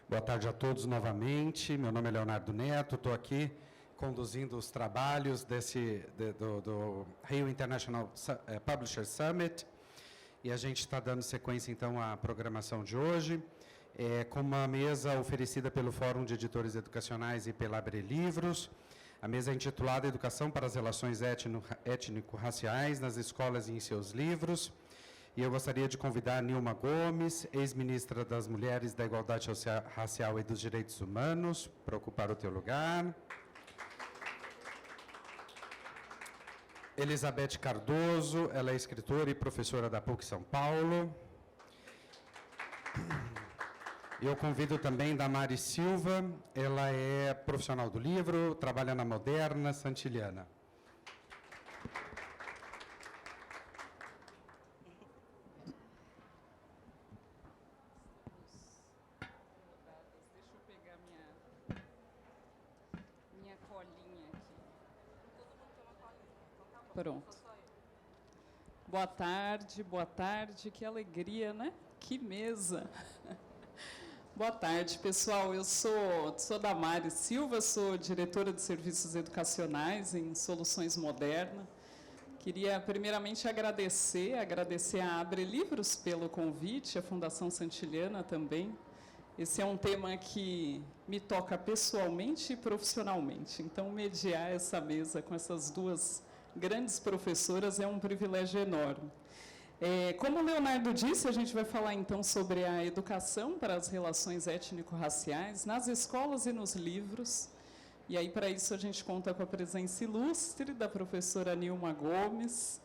Boa tarde a todos novamente. Meu nome é Leonardo Neto, estou aqui conduzindo os trabalhos do Rio International Publisher Summit, e a gente está dando sequência, então, à programação de hoje, com uma mesa oferecida pelo Fórum de Editores Educacionais e pela Abre Livros. A mesa é intitulada Educação para as Relações Étnico-Raciais nas Escolas e em seus Livros. E eu gostaria de convidar a Nilma Gomes, ex-ministra das Mulheres, da Igualdade Racial e dos Direitos Humanos, para ocupar o teu lugar. Elizabeth Cardoso, ela é escritora e professora da PUC São Paulo. Eu convido também Damares Silva, ela é profissional do livro, trabalha na Moderna Santiliana. Deixa eu pegar minha colinha aqui. Pronto. Boa tarde, que alegria, né? Que mesa! Boa tarde, pessoal. Eu sou Damares Silva, sou diretora de Serviços Educacionais em Soluções Moderna. Queria, primeiramente, agradecer a Abre Livros pelo convite, a Fundação Santiliana também. Esse é um tema que me toca pessoalmente e profissionalmente. Então, mediar essa mesa com essas duas grandes professoras é um privilégio enorme. Como o Leonardo disse, a gente vai falar, então, sobre a educação para as relações étnico-raciais nas escolas e nos livros. E aí, para isso, a gente conta com a presença ilustre da professora Nilma Gomes,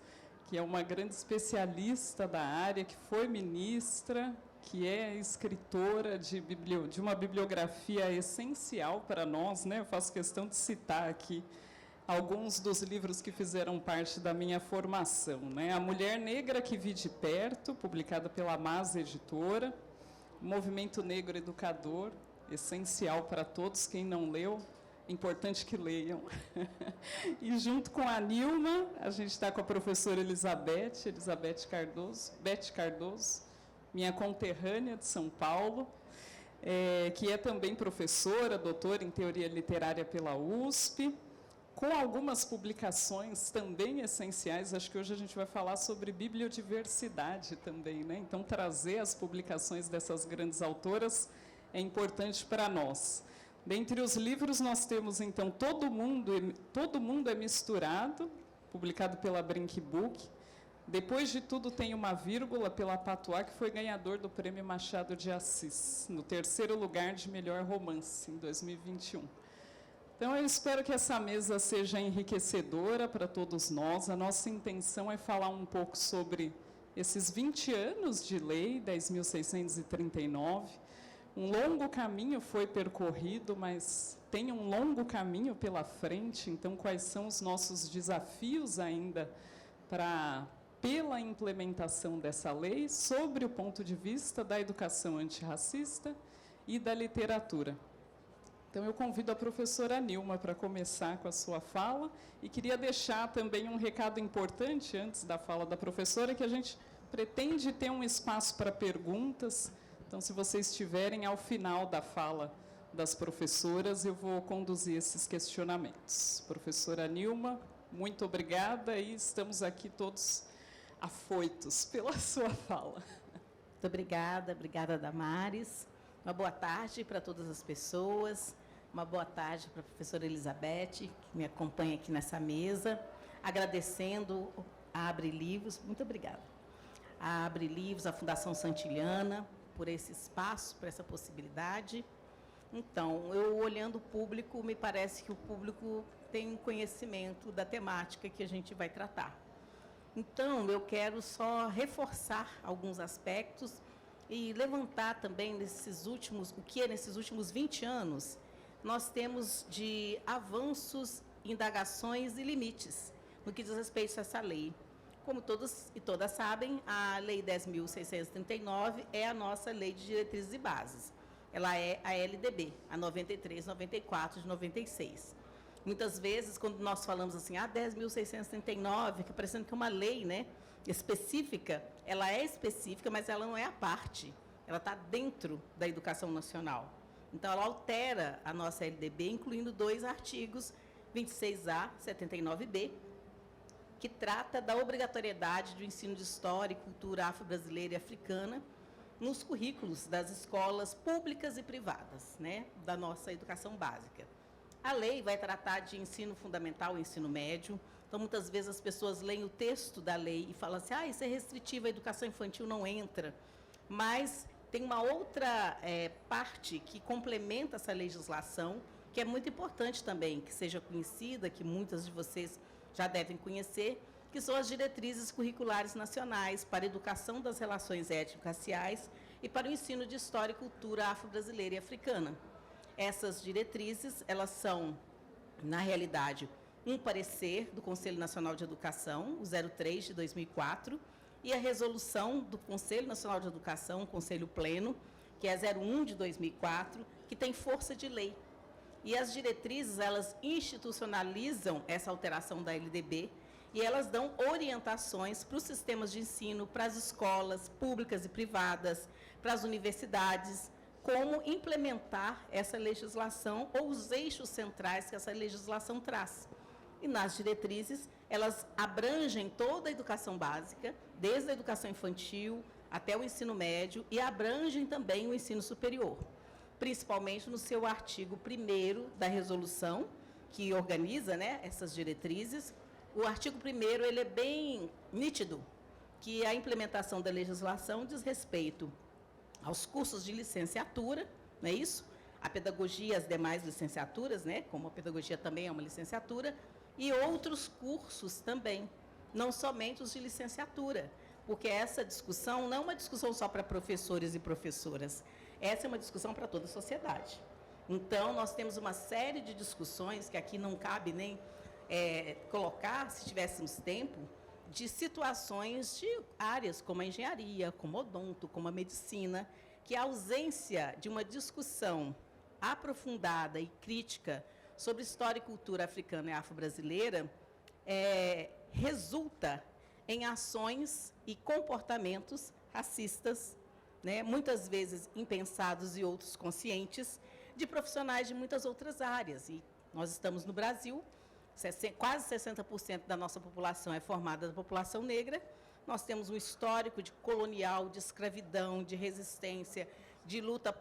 que é uma grande especialista da área, que foi ministra, que é escritora de uma bibliografia essencial para nós, né? Eu faço questão de citar aqui alguns dos livros que fizeram parte da minha formação, né? A Mulher Negra que Vi de Perto, publicada pela Mas Editora, Movimento Negro Educador, essencial para todos, quem não leu, importante que leiam. E junto com a Nilma, a gente está com a professora Elizabeth Cardoso, minha conterrânea de São Paulo, que é também professora, doutora em Teoria Literária pela USP, com algumas publicações também essenciais. Acho que hoje a gente vai falar sobre bibliodiversidade também, né? Então, trazer as publicações dessas grandes autoras é importante para nós. Dentre os livros, nós temos, então, Todo Mundo é Misturado, publicado pela Brink Book. Depois de Tudo Tem uma Vírgula, pela Patois, que foi ganhador do Prêmio Machado de Assis, no 3º lugar de melhor romance, em 2021. Então, eu espero que essa mesa seja enriquecedora para todos nós. A nossa intenção é falar um pouco sobre esses 20 anos de lei, 10.639. Um longo caminho foi percorrido, mas tem um longo caminho pela frente. Então, quais são os nossos desafios ainda pela implementação dessa lei, sobre o ponto de vista da educação antirracista e da literatura? Então, eu convido a professora Nilma para começar com a sua fala, e queria deixar também um recado importante, antes da fala da professora, que a gente pretende ter um espaço para perguntas. Então, se vocês tiverem, ao final da fala das professoras, eu vou conduzir esses questionamentos. Professora Nilma, muito obrigada, e estamos aqui todos afoitos pela sua fala. Muito obrigada, Damares. Uma boa tarde para todas as pessoas, uma boa tarde para a professora Elizabeth, que me acompanha aqui nessa mesa, agradecendo a Abre Livros, muito obrigada, a Abre Livros, a Fundação Santiliana, por esse espaço, por essa possibilidade. Então, eu olhando o público, me parece que o público tem conhecimento da temática que a gente vai tratar. Então, eu quero só reforçar alguns aspectos e levantar também o que nesses últimos 20 anos nós temos de avanços, indagações e limites no que diz respeito a essa lei. Como todos e todas sabem, a Lei 10.639 é a nossa Lei de Diretrizes e Bases. Ela é a LDB, a 93/94 de 96. Muitas vezes, quando nós falamos assim, 10.639, que parecendo que é uma lei, né, específica, ela é específica, mas ela não é a parte. Ela está dentro da educação nacional. Então, ela altera a nossa LDB, incluindo 2 artigos, 26A, 79B, que trata da obrigatoriedade do ensino de história e cultura afro-brasileira e africana nos currículos das escolas públicas e privadas, né, da nossa educação básica. A lei vai tratar de ensino fundamental e ensino médio. Então, muitas vezes, as pessoas leem o texto da lei e falam assim, isso é restritivo, a educação infantil não entra. Mas tem uma outra parte que complementa essa legislação, que é muito importante também, que seja conhecida, que muitas de vocês já devem conhecer, que são as diretrizes curriculares nacionais para a educação das relações étnico-raciais e para o ensino de história e cultura afro-brasileira e africana. Essas diretrizes, elas são, na realidade, um parecer do Conselho Nacional de Educação, o 03 de 2004, e a resolução do Conselho Nacional de Educação, o Conselho Pleno, que é 01 de 2004, que tem força de lei. E as diretrizes, elas institucionalizam essa alteração da LDB e elas dão orientações para os sistemas de ensino, para as escolas públicas e privadas, para as universidades, como implementar essa legislação ou os eixos centrais que essa legislação traz. E nas diretrizes, elas abrangem toda a educação básica, desde a educação infantil até o ensino médio, e abrangem também o ensino superior, principalmente no seu artigo 1º da resolução, que organiza, né, essas diretrizes. O artigo 1º, ele é bem nítido, que a implementação da legislação diz respeito aos cursos de licenciatura, não é isso? A pedagogia e as demais licenciaturas, né, como a pedagogia também é uma licenciatura, e outros cursos também, não somente os de licenciatura, porque essa discussão não é uma discussão só para professores e professoras, essa é uma discussão para toda a sociedade. Então, nós temos uma série de discussões, que aqui não cabe nem colocar, se tivéssemos tempo, de situações de áreas como a engenharia, como o odonto, como a medicina, que a ausência de uma discussão aprofundada e crítica sobre história e cultura africana e afro-brasileira resulta em ações e comportamentos racistas, né, muitas vezes impensados e outros conscientes, de profissionais de muitas outras áreas. E nós estamos no Brasil, quase 60% da nossa população é formada da população negra. Nós temos um histórico de colonial, de escravidão, de resistência, de luta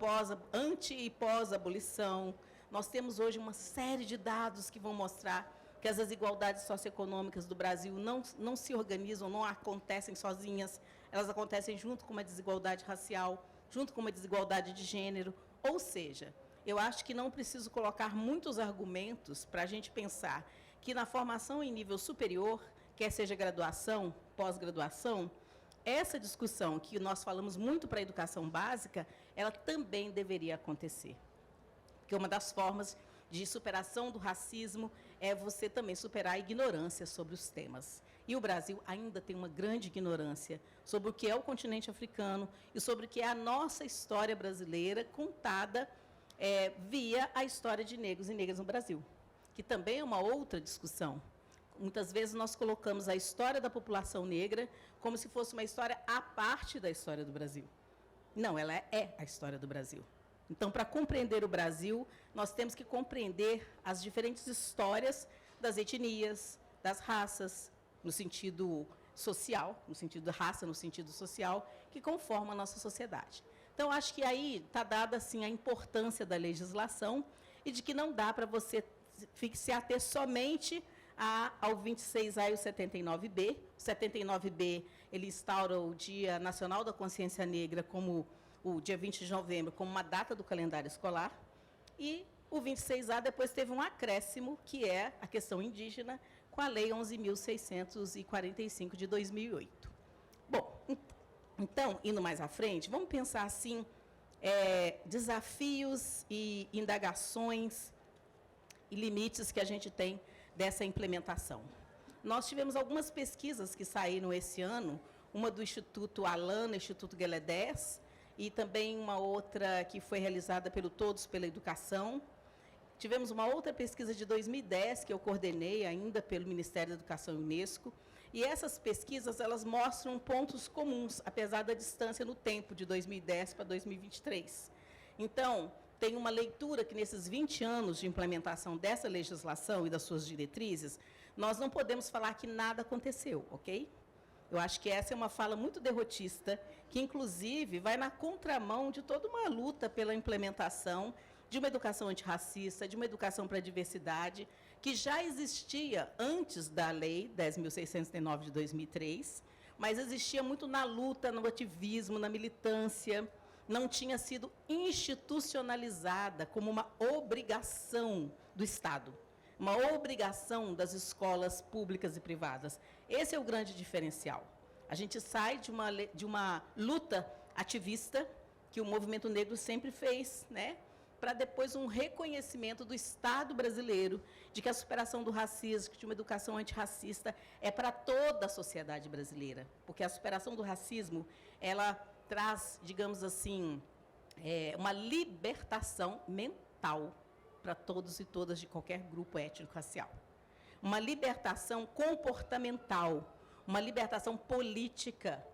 anti e pós-abolição. Nós temos hoje uma série de dados que vão mostrar que as desigualdades socioeconômicas do Brasil não se organizam, não acontecem sozinhas, elas acontecem junto com uma desigualdade racial, junto com uma desigualdade de gênero. Ou seja, eu acho que não preciso colocar muitos argumentos para a gente pensar que na formação em nível superior, quer seja graduação, pós-graduação, essa discussão que nós falamos muito para a educação básica, ela também deveria acontecer. Porque uma das formas de superação do racismo é você também superar a ignorância sobre os temas. E o Brasil ainda tem uma grande ignorância sobre o que é o continente africano e sobre o que é a nossa história brasileira contada via a história de negros e negras no Brasil, que também é uma outra discussão. Muitas vezes nós colocamos a história da população negra como se fosse uma história à parte da história do Brasil. Não, ela é a história do Brasil. Então, para compreender o Brasil, nós temos que compreender as diferentes histórias das etnias, das raças, no sentido social, no sentido da raça, no sentido social, que conformam a nossa sociedade. Então, acho que aí está dada assim, a importância da legislação e de que não dá para você se ater somente ao 26A e o 79B. O 79B, ele instaura o Dia Nacional da Consciência Negra como o dia 20 de novembro, como uma data do calendário escolar, e o 26A depois teve um acréscimo, que é a questão indígena, com a Lei 11.645 de 2008. Bom, então, indo mais à frente, vamos pensar assim, desafios e indagações e limites que a gente tem dessa implementação. Nós tivemos algumas pesquisas que saíram esse ano, uma do Instituto Alana, Instituto Gueledés, e também uma outra que foi realizada pelo Todos pela Educação. Tivemos uma outra pesquisa de 2010, que eu coordenei ainda pelo Ministério da Educação e Unesco, e essas pesquisas, elas mostram pontos comuns, apesar da distância no tempo, de 2010 para 2023. Então, tem uma leitura que, nesses 20 anos de implementação dessa legislação e das suas diretrizes, nós não podemos falar que nada aconteceu, ok? Eu acho que essa é uma fala muito derrotista, que, inclusive, vai na contramão de toda uma luta pela implementação de uma educação antirracista, de uma educação para a diversidade, que já existia antes da Lei 10.609 de 2003, mas existia muito na luta, no ativismo, na militância, não tinha sido institucionalizada como uma obrigação do Estado, uma obrigação das escolas públicas e privadas. Esse é o grande diferencial. A gente sai de uma luta ativista, que o movimento negro sempre fez, né, para depois um reconhecimento do Estado brasileiro de que a superação do racismo, de uma educação antirracista, é para toda a sociedade brasileira. Porque a superação do racismo, ela traz, digamos assim, uma libertação mental para todos e todas de qualquer grupo étnico-racial. Uma libertação comportamental, uma libertação política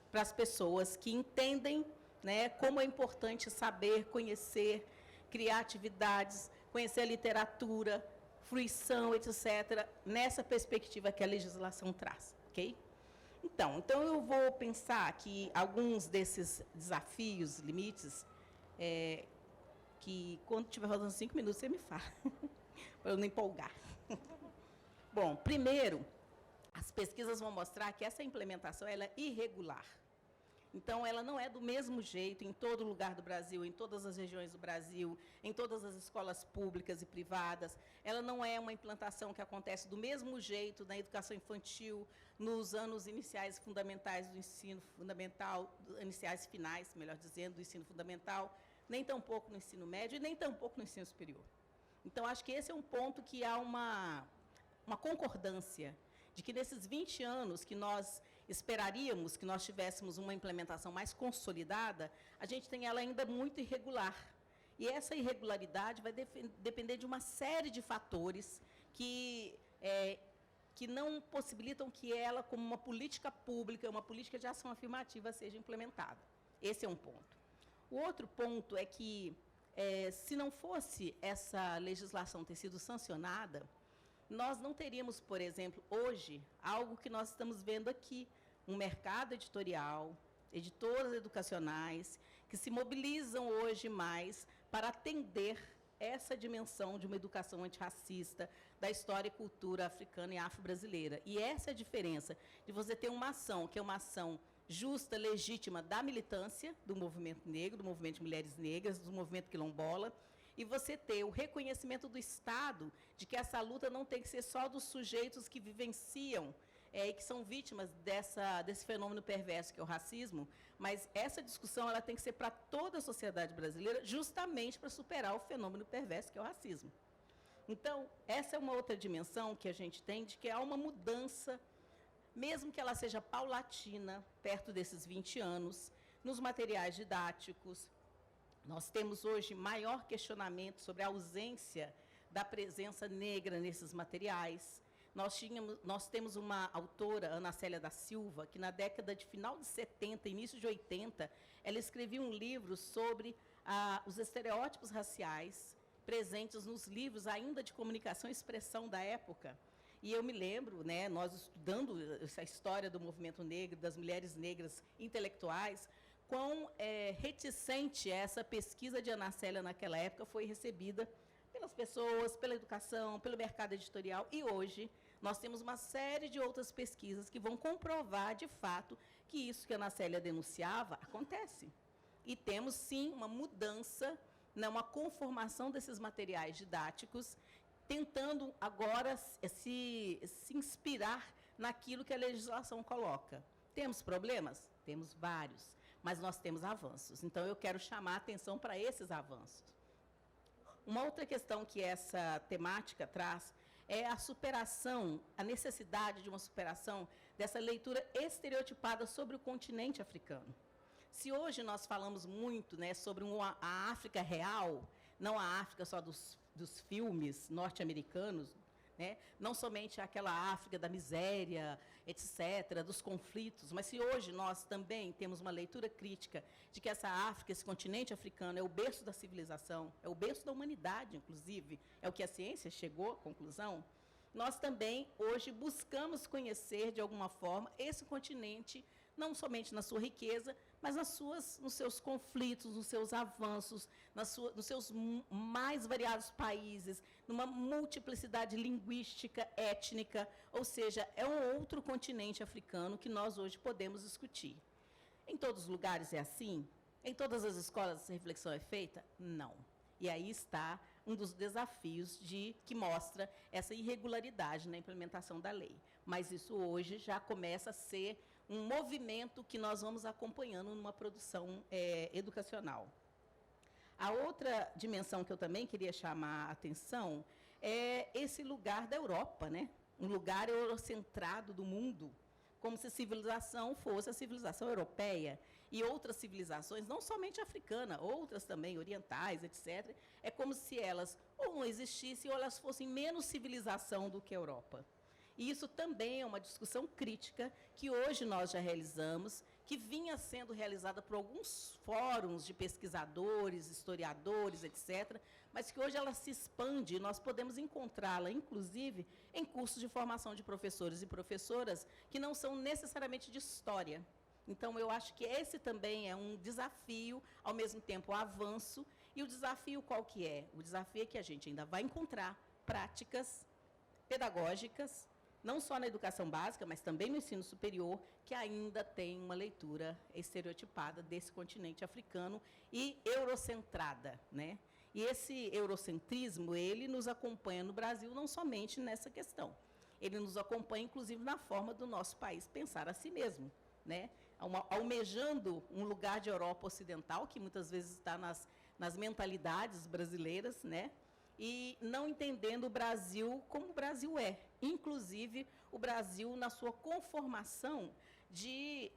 para as pessoas que entendem, né, como é importante saber, conhecer, criar atividades, conhecer a literatura, fruição, etc., nessa perspectiva que a legislação traz, ok? Então eu vou pensar que alguns desses desafios, limites, que quando estiver faltando 5 minutos, você me fala, para eu não empolgar. Bom, primeiro, as pesquisas vão mostrar que essa implementação ela é irregular. Então, ela não é do mesmo jeito em todo lugar do Brasil, em todas as regiões do Brasil, em todas as escolas públicas e privadas. Ela não é uma implantação que acontece do mesmo jeito na educação infantil, nos anos iniciais fundamentais do ensino fundamental, iniciais finais, melhor dizendo, do ensino fundamental, nem tampouco no ensino médio e nem tampouco no ensino superior. Então, acho que esse é um ponto que há uma concordância de que nesses 20 anos que nós esperaríamos que nós tivéssemos uma implementação mais consolidada, a gente tem ela ainda muito irregular. E essa irregularidade vai depender de uma série de fatores que não possibilitam que ela, como uma política pública, uma política de ação afirmativa, seja implementada. Esse é um ponto. O outro ponto é que, se não fosse essa legislação ter sido sancionada, nós não teríamos, por exemplo, hoje, algo que nós estamos vendo aqui, um mercado editorial, editoras educacionais, que se mobilizam hoje mais para atender essa dimensão de uma educação antirracista, da história e cultura africana e afro-brasileira. E essa é a diferença de você ter uma ação, que é uma ação justa, legítima da militância do movimento negro, do movimento de mulheres negras, do movimento quilombola, e você ter o reconhecimento do Estado de que essa luta não tem que ser só dos sujeitos que vivenciam e que são vítimas desse fenômeno perverso que é o racismo, mas essa discussão ela tem que ser para toda a sociedade brasileira, justamente para superar o fenômeno perverso que é o racismo. Então, essa é uma outra dimensão que a gente tem, de que há uma mudança, mesmo que ela seja paulatina, perto desses 20 anos, nos materiais didáticos. Nós temos hoje maior questionamento sobre a ausência da presença negra nesses materiais. Nós temos uma autora, Ana Célia da Silva, que na década de final de 70, início de 80, ela escrevia um livro sobre os estereótipos raciais presentes nos livros ainda de comunicação e expressão da época. E eu me lembro, né, nós estudando essa história do movimento negro, das mulheres negras intelectuais, quão reticente essa pesquisa de Ana Célia naquela época foi recebida pelas pessoas, pela educação, pelo mercado editorial. E hoje nós temos uma série de outras pesquisas que vão comprovar, de fato, que isso que a Ana Célia denunciava acontece. E temos, sim, uma mudança, uma conformação desses materiais didáticos, tentando agora se inspirar naquilo que a legislação coloca. Temos problemas? Temos vários, mas nós temos avanços. Então, eu quero chamar a atenção para esses avanços. Uma outra questão que essa temática traz é a superação, a necessidade de uma superação dessa leitura estereotipada sobre o continente africano. Se hoje nós falamos muito, né, sobre a África real, não a África só dos filmes norte-americanos, né? Não somente aquela África da miséria, etc., dos conflitos, mas se hoje nós também temos uma leitura crítica de que essa África, esse continente africano, é o berço da civilização, é o berço da humanidade, inclusive, é o que a ciência chegou à conclusão, nós também, hoje, buscamos conhecer, de alguma forma, esse continente, não somente na sua riqueza, mas nos seus conflitos, nos seus avanços, nos seus mais variados países, numa multiplicidade linguística, étnica, ou seja, é um outro continente africano que nós hoje podemos discutir. Em todos os lugares é assim? Em todas as escolas essa reflexão é feita? Não. E aí está um dos desafios que mostra essa irregularidade na implementação da lei. Mas isso hoje já começa a ser um movimento que nós vamos acompanhando numa produção educacional. A outra dimensão que eu também queria chamar a atenção é esse lugar da Europa, né? Um lugar eurocentrado do mundo, como se a civilização fosse a civilização europeia e outras civilizações, não somente africana, outras também, orientais, etc., é como se elas ou não existissem ou elas fossem menos civilização do que a Europa. E isso também é uma discussão crítica que hoje nós já realizamos, que vinha sendo realizada por alguns fóruns de pesquisadores, historiadores, etc., mas que hoje ela se expande e nós podemos encontrá-la, inclusive, em cursos de formação de professores e professoras que não são necessariamente de história. Então, eu acho que esse também é um desafio, ao mesmo tempo, um avanço. E o desafio qual que é? O desafio é que a gente ainda vai encontrar práticas pedagógicas, não só na educação básica, mas também no ensino superior, que ainda tem uma leitura estereotipada desse continente africano e eurocentrada, né? E esse eurocentrismo, ele nos acompanha no Brasil não somente nessa questão, ele nos acompanha, inclusive, na forma do nosso país pensar a si mesmo, né? Almejando um lugar de Europa Ocidental, que muitas vezes está nas mentalidades brasileiras, né? E não entendendo o Brasil como o Brasil é. Inclusive, o Brasil na sua conformação de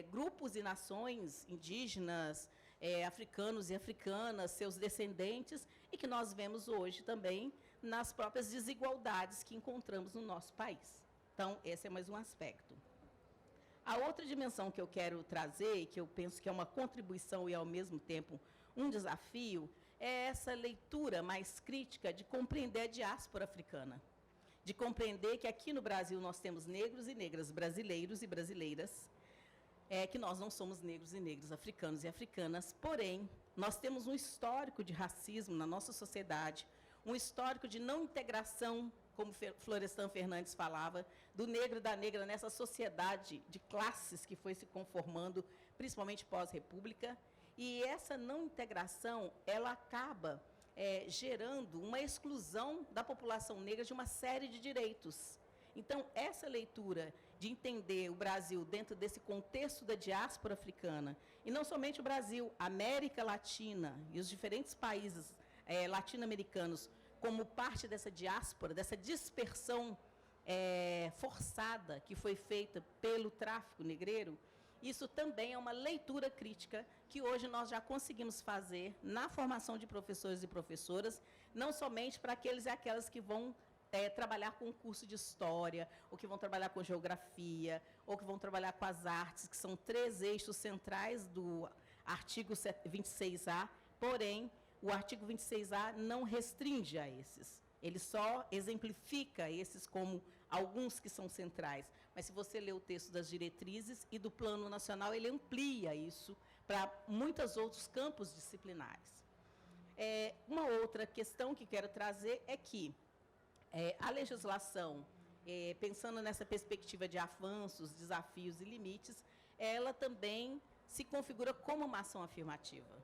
grupos e nações indígenas, africanos e africanas, seus descendentes, e que nós vemos hoje também nas próprias desigualdades que encontramos no nosso país. Então, esse é mais um aspecto. A outra dimensão que eu quero trazer, que eu penso que é uma contribuição e, ao mesmo tempo, um desafio, é essa leitura mais crítica de compreender a diáspora africana, de compreender que aqui no Brasil nós temos negros e negras brasileiros e brasileiras, que nós não somos negros e negras africanos e africanas, porém, nós temos um histórico de racismo na nossa sociedade, um histórico de não integração, como Florestan Fernandes falava, do negro e da negra nessa sociedade de classes que foi se conformando, principalmente pós-república, e essa não integração, ela acaba gerando uma exclusão da população negra de uma série de direitos. Então, essa leitura de entender o Brasil dentro desse contexto da diáspora africana, e não somente o Brasil, a América Latina e os diferentes países latino-americanos, como parte dessa diáspora, dessa dispersão forçada que foi feita pelo tráfico negreiro, isso também é uma leitura crítica que hoje nós já conseguimos fazer na formação de professores e professoras, não somente para aqueles e aquelas que vão trabalhar com o curso de História, ou que vão trabalhar com Geografia, ou que vão trabalhar com as artes, que são 3 eixos centrais do artigo 26A, porém, o artigo 26A não restringe a esses. Ele só exemplifica esses como alguns que são centrais. Mas, se você ler o texto das diretrizes e do Plano Nacional, ele amplia isso para muitos outros campos disciplinares. Uma outra questão que quero trazer é que a legislação, pensando nessa perspectiva de avanços, desafios e limites, ela também se configura como uma ação afirmativa.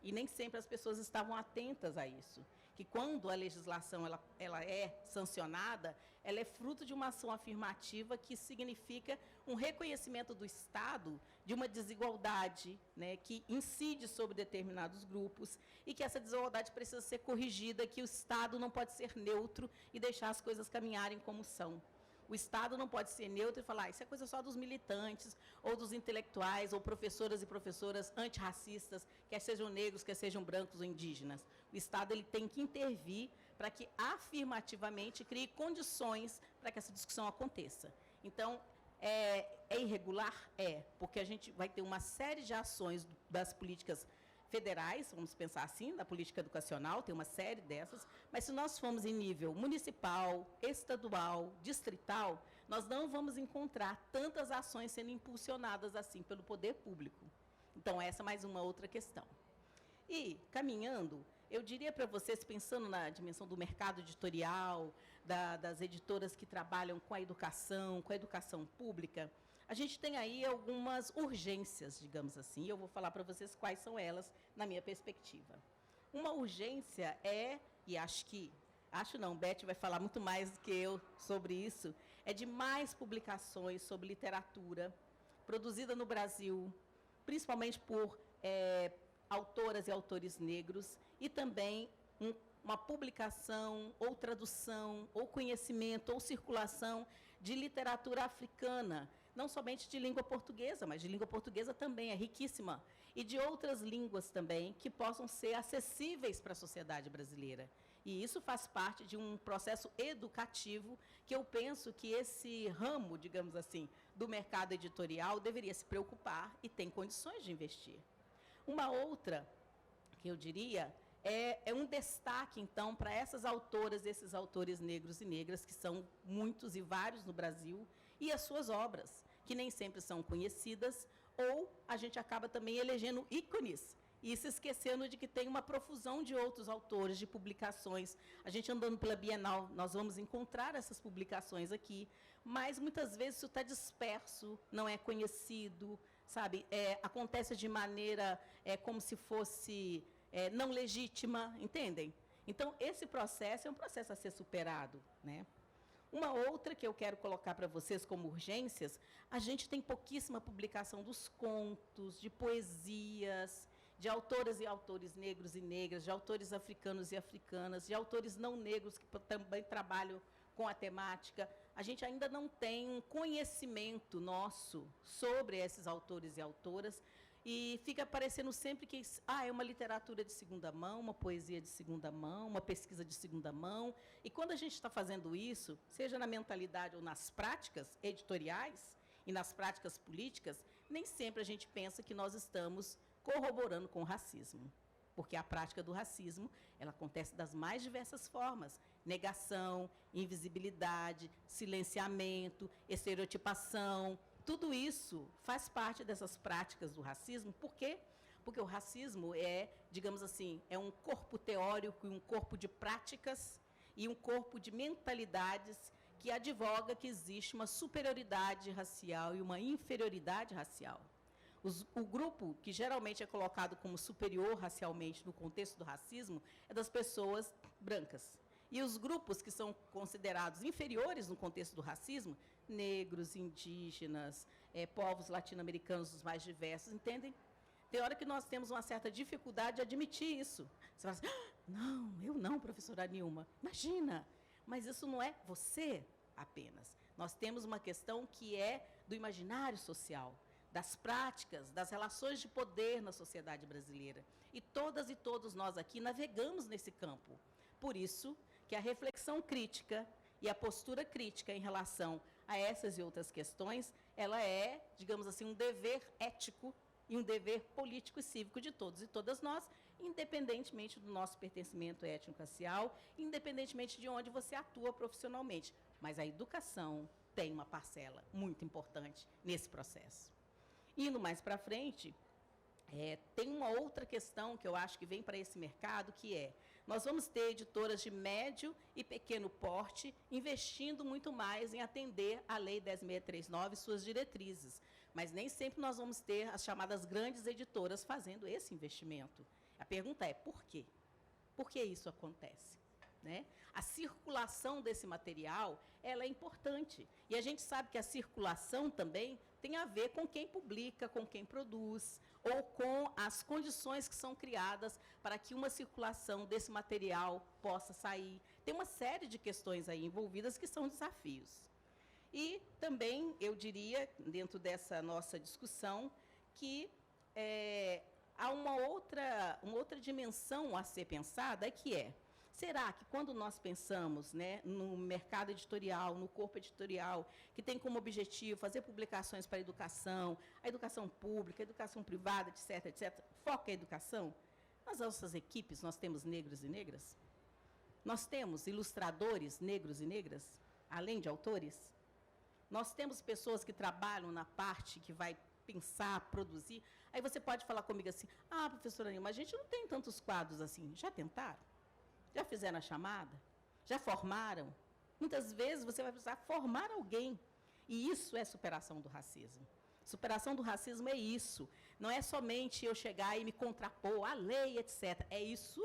E nem sempre as pessoas estavam atentas a isso. Que quando a legislação ela é sancionada, ela é fruto de uma ação afirmativa que significa um reconhecimento do Estado de uma desigualdade, né, que incide sobre determinados grupos e que essa desigualdade precisa ser corrigida, que o Estado não pode ser neutro e deixar as coisas caminharem como são. O Estado não pode ser neutro e falar, isso é coisa só dos militantes, ou dos intelectuais, ou professoras e professoras antirracistas, quer sejam negros, quer sejam brancos ou indígenas. O Estado ele tem que intervir para que afirmativamente crie condições para que essa discussão aconteça. Então, é irregular? É, porque a gente vai ter uma série de ações das políticas federais, vamos pensar assim, da política educacional, tem uma série dessas, mas se nós formos em nível municipal, estadual, distrital, nós não vamos encontrar tantas ações sendo impulsionadas assim pelo poder público. Então, essa é mais uma outra questão. E, caminhando, eu diria para vocês, pensando na dimensão do mercado editorial, das editoras que trabalham com a educação pública, a gente tem aí algumas urgências, digamos assim, e eu vou falar para vocês quais são elas, na minha perspectiva. Uma urgência Beth vai falar muito mais do que eu sobre isso, é de mais publicações sobre literatura produzida no Brasil, principalmente por autoras e autores negros, e também uma publicação, ou tradução, ou conhecimento, ou circulação de literatura africana, não somente de língua portuguesa, mas de língua portuguesa também, é riquíssima, e de outras línguas também, que possam ser acessíveis para a sociedade brasileira. E isso faz parte de um processo educativo que eu penso que esse ramo, digamos assim, do mercado editorial deveria se preocupar e tem condições de investir. Uma outra, que eu diria, é um destaque, então, para essas autoras, esses autores negros e negras, que são muitos e vários no Brasil, e as suas obras, que nem sempre são conhecidas, ou a gente acaba também elegendo ícones, e se esquecendo de que tem uma profusão de outros autores, de publicações. A gente andando pela Bienal, nós vamos encontrar essas publicações aqui, mas muitas vezes isso está disperso, não é conhecido, sabe? Acontece de maneira como se fosse não legítima, entendem? Então, esse processo é um processo a ser superado, né? Uma outra que eu quero colocar para vocês como urgências, a gente tem pouquíssima publicação dos contos, de poesias, de autoras e autores negros e negras, de autores africanos e africanas, de autores não negros que também trabalham com a temática. A gente ainda não tem um conhecimento nosso sobre esses autores e autoras, e fica parecendo sempre que é uma literatura de segunda mão, uma poesia de segunda mão, uma pesquisa de segunda mão. E quando a gente está fazendo isso, seja na mentalidade ou nas práticas editoriais e nas práticas políticas, nem sempre a gente pensa que nós estamos corroborando com o racismo. Porque a prática do racismo, ela acontece das mais diversas formas: negação, invisibilidade, silenciamento, estereotipação. Tudo isso faz parte dessas práticas do racismo. Por quê? Porque o racismo digamos assim, é um corpo teórico e um corpo de práticas e um corpo de mentalidades que advoga que existe uma superioridade racial e uma inferioridade racial. O grupo que geralmente é colocado como superior racialmente no contexto do racismo é das pessoas brancas. E os grupos que são considerados inferiores no contexto do racismo, negros, indígenas, povos latino-americanos dos mais diversos, entendem? Tem hora que nós temos uma certa dificuldade de admitir isso. Você fala assim, não, eu não, professora Nilma, imagina. Mas isso não é você apenas. Nós temos uma questão que é do imaginário social, das práticas, das relações de poder na sociedade brasileira. E todas e todos nós aqui navegamos nesse campo. Por isso que a reflexão crítica e a postura crítica em relação a essas e outras questões, ela é, digamos assim, um dever ético e um dever político e cívico de todos e todas nós, independentemente do nosso pertencimento étnico-racial, independentemente de onde você atua profissionalmente. Mas a educação tem uma parcela muito importante nesse processo. Indo mais para frente, tem uma outra questão que eu acho que vem para esse mercado, que nós vamos ter editoras de médio e pequeno porte investindo muito mais em atender a Lei 10.639 e suas diretrizes, mas nem sempre nós vamos ter as chamadas grandes editoras fazendo esse investimento. A pergunta é, por quê? Por que isso acontece? Né? A circulação desse material, ela é importante. E a gente sabe que a circulação também tem a ver com quem publica, com quem produz, ou com as condições que são criadas para que uma circulação desse material possa sair. Tem uma série de questões aí envolvidas que são desafios. E também, eu diria, dentro dessa nossa discussão, que há uma outra dimensão a ser pensada, que Será que, quando nós pensamos, né, no mercado editorial, no corpo editorial, que tem como objetivo fazer publicações para a educação pública, a educação privada, etc., etc., foca a educação, nas nossas equipes nós temos negros e negras? Nós temos ilustradores negros e negras, além de autores? Nós temos pessoas que trabalham na parte que vai pensar, produzir. Aí você pode falar comigo assim, professora Nilma, a gente não tem tantos quadros assim. Já tentaram? Já fizeram a chamada? Já formaram? Muitas vezes você vai precisar formar alguém. E isso é superação do racismo. Superação do racismo é isso. Não é somente eu chegar e me contrapor à lei, etc. É isso,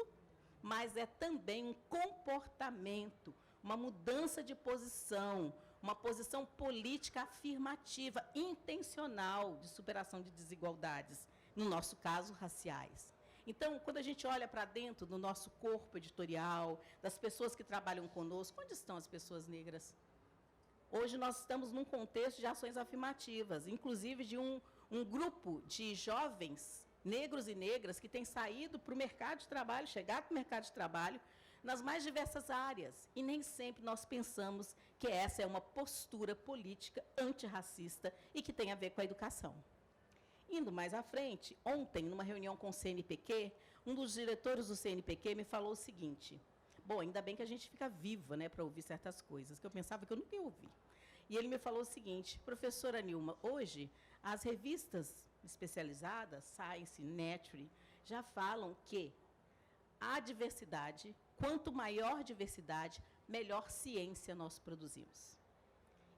mas é também um comportamento, uma mudança de posição, uma posição política afirmativa, intencional, de superação de desigualdades, no nosso caso, raciais. Então, quando a gente olha para dentro do nosso corpo editorial, das pessoas que trabalham conosco, onde estão as pessoas negras? Hoje nós estamos num contexto de ações afirmativas, inclusive de um grupo de jovens negros e negras que têm saído para o mercado de trabalho, chegado para o mercado de trabalho, nas mais diversas áreas. E nem sempre nós pensamos que essa é uma postura política antirracista e que tem a ver com a educação. Indo mais à frente, ontem, numa reunião com o CNPq, um dos diretores do CNPq me falou o seguinte: bom, ainda bem que a gente fica viva, né, para ouvir certas coisas, que eu pensava que eu nunca ia ouvir. E ele me falou o seguinte: professora Nilma, hoje as revistas especializadas, Science, Nature, já falam que a diversidade, quanto maior diversidade, melhor ciência nós produzimos.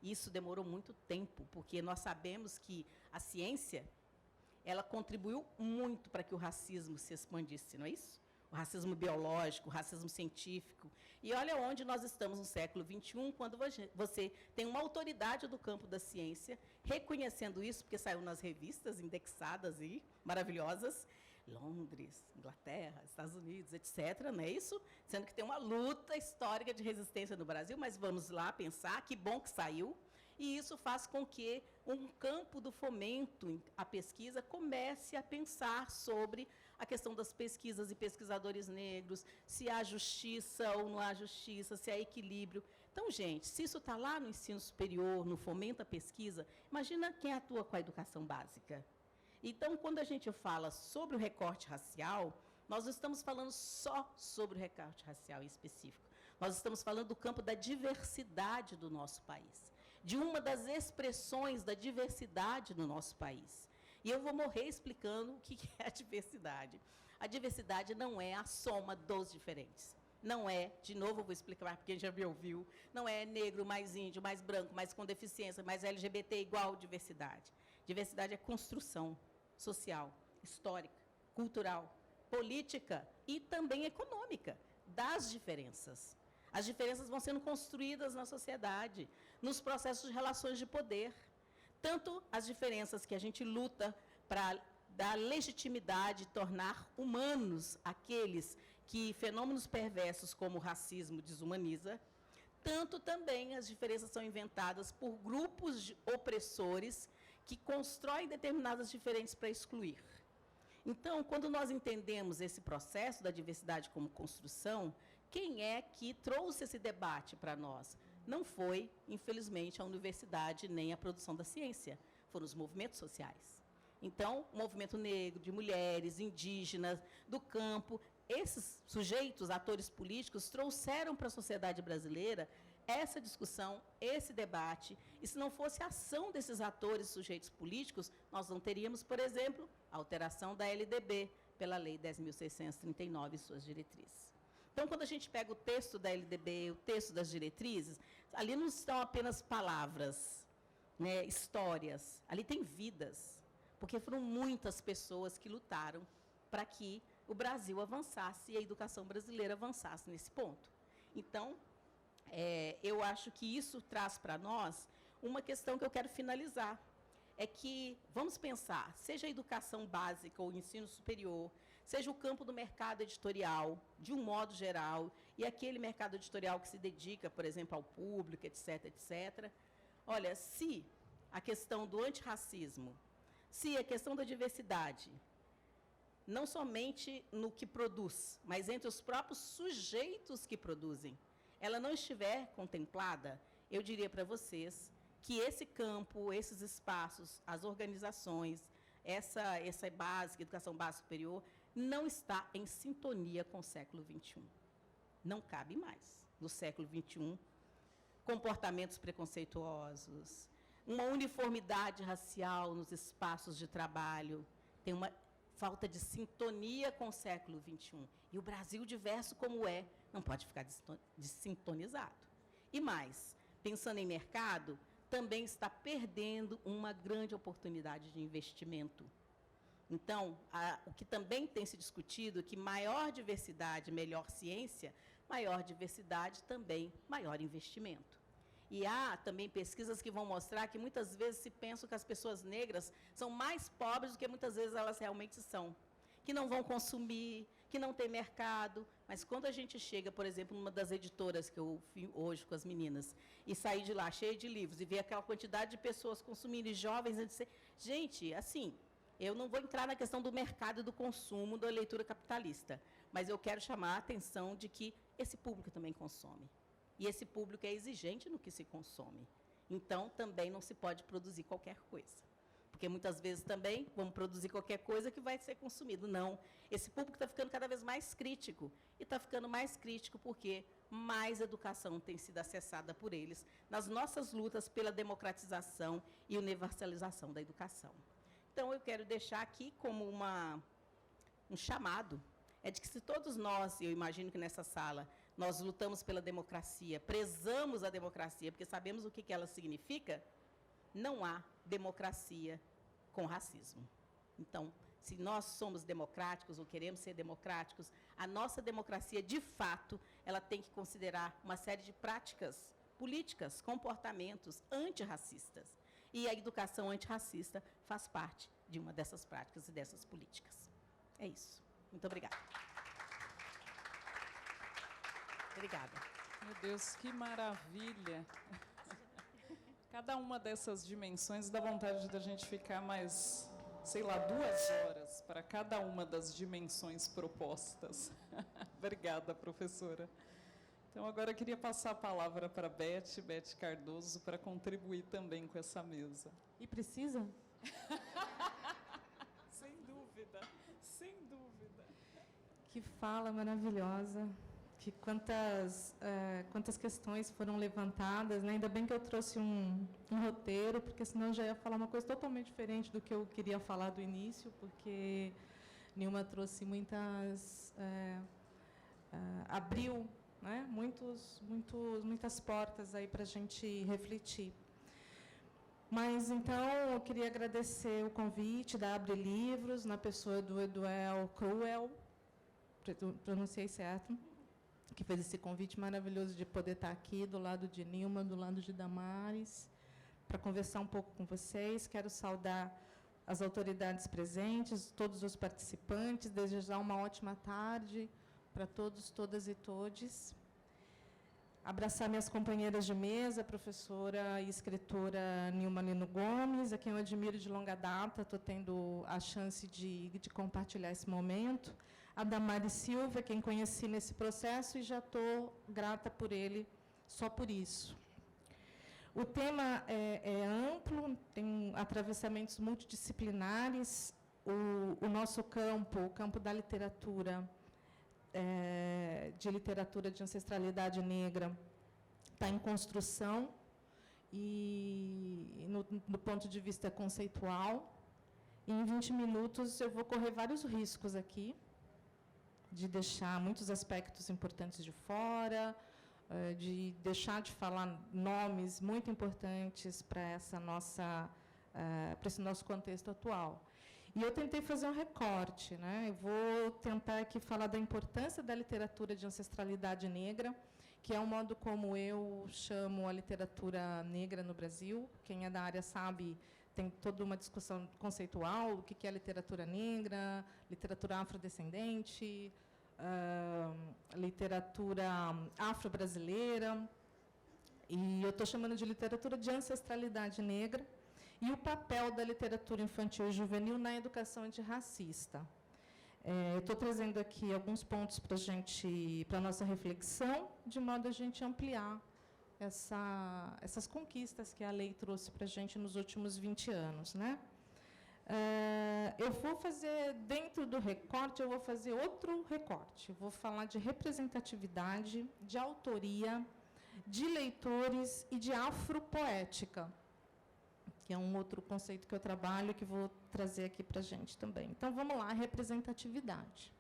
Isso demorou muito tempo, porque nós sabemos que a ciência, ela contribuiu muito para que o racismo se expandisse, não é isso? O racismo biológico, o racismo científico. E olha onde nós estamos no século XXI, quando você tem uma autoridade do campo da ciência reconhecendo isso, porque saiu nas revistas indexadas e maravilhosas, Londres, Inglaterra, Estados Unidos, etc., não é isso? Sendo que tem uma luta histórica de resistência no Brasil, mas vamos lá pensar, que bom que saiu. E isso faz com que um campo do fomento à pesquisa comece a pensar sobre a questão das pesquisas e pesquisadores negros, se há justiça ou não há justiça, se há equilíbrio. Então, gente, se isso está lá no ensino superior, no fomento à pesquisa, imagina quem atua com a educação básica. Então, quando a gente fala sobre o recorte racial, nós não estamos falando só sobre o recorte racial em específico. Nós estamos falando do campo da diversidade do nosso país, de uma das expressões da diversidade no nosso país. E eu vou morrer explicando o que é a diversidade. A diversidade não é a soma dos diferentes. Não é, de novo eu vou explicar para quem já me ouviu, não é negro mais índio, mais branco, mais com deficiência, mais LGBT igual diversidade. Diversidade é construção social, histórica, cultural, política e também econômica das diferenças. As diferenças vão sendo construídas na sociedade, nos processos de relações de poder. Tanto as diferenças que a gente luta para dar legitimidade, tornar humanos aqueles que fenômenos perversos como o racismo desumaniza, tanto também as diferenças são inventadas por grupos opressores que constroem determinadas diferenças para excluir. Então, quando nós entendemos esse processo da diversidade como construção, quem é que trouxe esse debate para nós? Não foi, infelizmente, a universidade nem a produção da ciência, foram os movimentos sociais. Então, o movimento negro, de mulheres, indígenas, do campo, esses sujeitos, atores políticos, trouxeram para a sociedade brasileira essa discussão, esse debate, e se não fosse a ação desses atores, sujeitos políticos, nós não teríamos, por exemplo, a alteração da LDB, pela Lei 10.639 e suas diretrizes. Então, quando a gente pega o texto da LDB, o texto das diretrizes, ali não estão apenas palavras, né, histórias, ali tem vidas, porque foram muitas pessoas que lutaram para que o Brasil avançasse e a educação brasileira avançasse nesse ponto. Então, eu acho que isso traz para nós uma questão que eu quero finalizar, é que, vamos pensar, seja a educação básica ou o ensino superior, seja o campo do mercado editorial, de um modo geral, e aquele mercado editorial que se dedica, por exemplo, ao público, etc., etc. Olha, se a questão do antirracismo, se a questão da diversidade não somente no que produz, mas entre os próprios sujeitos que produzem, ela não estiver contemplada, eu diria para vocês que esse campo, esses espaços, as organizações, essa básica, educação básica superior, não está em sintonia com o século XXI. Não cabe mais, no século XXI, comportamentos preconceituosos, uma uniformidade racial nos espaços de trabalho, tem uma falta de sintonia com o século XXI. E o Brasil, diverso como é, não pode ficar desintonizado. E mais, pensando em mercado, também está perdendo uma grande oportunidade de investimento. Então, o que também tem se discutido é que maior diversidade, melhor ciência, maior diversidade também, maior investimento. E há também pesquisas que vão mostrar que muitas vezes se pensa que as pessoas negras são mais pobres do que muitas vezes elas realmente são, que não vão consumir, que não tem mercado. Mas quando a gente chega, por exemplo, numa das editoras que eu fui hoje com as meninas, e sair de lá cheia de livros, e ver aquela quantidade de pessoas consumindo, e jovens, a dizer, gente, assim, eu não vou entrar na questão do mercado e do consumo, da leitura capitalista, mas eu quero chamar a atenção de que esse público também consome. E esse público é exigente no que se consome. Então, também não se pode produzir qualquer coisa. Porque, muitas vezes, também vamos produzir qualquer coisa que vai ser consumido. Não. Esse público está ficando cada vez mais crítico. E está ficando mais crítico porque mais educação tem sido acessada por eles nas nossas lutas pela democratização e universalização da educação. Então, eu quero deixar aqui como um chamado, é de que se todos nós, eu imagino que nessa sala, nós lutamos pela democracia, prezamos a democracia, porque sabemos o que ela significa, não há democracia com racismo. Então, se nós somos democráticos ou queremos ser democráticos, a nossa democracia, de fato, ela tem que considerar uma série de práticas políticas, comportamentos antirracistas. E a educação antirracista faz parte de uma dessas práticas e dessas políticas. É isso. Muito obrigada. Obrigada. Meu Deus, que maravilha! Cada uma dessas dimensões dá vontade da gente ficar mais, sei lá, 2 horas para cada uma das dimensões propostas. Obrigada, professora. Então, agora eu queria passar a palavra para Beth Cardoso, para contribuir também com essa mesa. E precisa? Sem dúvida, sem dúvida. Que fala maravilhosa, que quantas questões foram levantadas, né? Ainda bem que eu trouxe um roteiro, porque senão eu já ia falar uma coisa totalmente diferente do que eu queria falar do início, porque Nilma trouxe muitas... abriu, né? Muitas portas aí para a gente refletir. Mas, então, eu queria agradecer o convite da Abre Livros, na pessoa do Eduel Cruel, pronunciei certo, que fez esse convite maravilhoso de poder estar aqui do lado de Nilma, do lado de Damares, para conversar um pouco com vocês. Quero saudar as autoridades presentes, todos os participantes, desejar uma ótima tarde para todos, todas e todes. Abraçar minhas companheiras de mesa, a professora e escritora Nilma Lino Gomes, a quem eu admiro de longa data, estou tendo a chance de compartilhar esse momento. A Damares Silva, quem conheci nesse processo, e já estou grata por ele, só por isso. O tema é amplo, tem atravessamentos multidisciplinares. O nosso campo, o campo da literatura, de literatura de ancestralidade negra, está em construção, e no ponto de vista conceitual. E em 20 minutos eu vou correr vários riscos aqui, de deixar muitos aspectos importantes de fora, de deixar de falar nomes muito importantes para esse nosso contexto atual. E eu tentei fazer um recorte, né? Eu vou tentar aqui falar da importância da literatura de ancestralidade negra, que é um modo como eu chamo a literatura negra no Brasil. Quem é da área sabe, tem toda uma discussão conceitual, o que é literatura negra, literatura afrodescendente, literatura afro-brasileira, e eu estou chamando de literatura de ancestralidade negra, e o papel da literatura infantil e juvenil na educação antirracista. Estou trazendo aqui alguns pontos para a nossa reflexão, de modo a gente ampliar essas conquistas que a lei trouxe para a gente nos últimos 20 anos, né? Eu vou fazer, dentro do recorte, eu vou fazer outro recorte. Vou falar de representatividade, de autoria, de leitores e de afropoética, que é um outro conceito que eu trabalho e que vou trazer aqui para a gente também. Então, vamos lá, representatividade.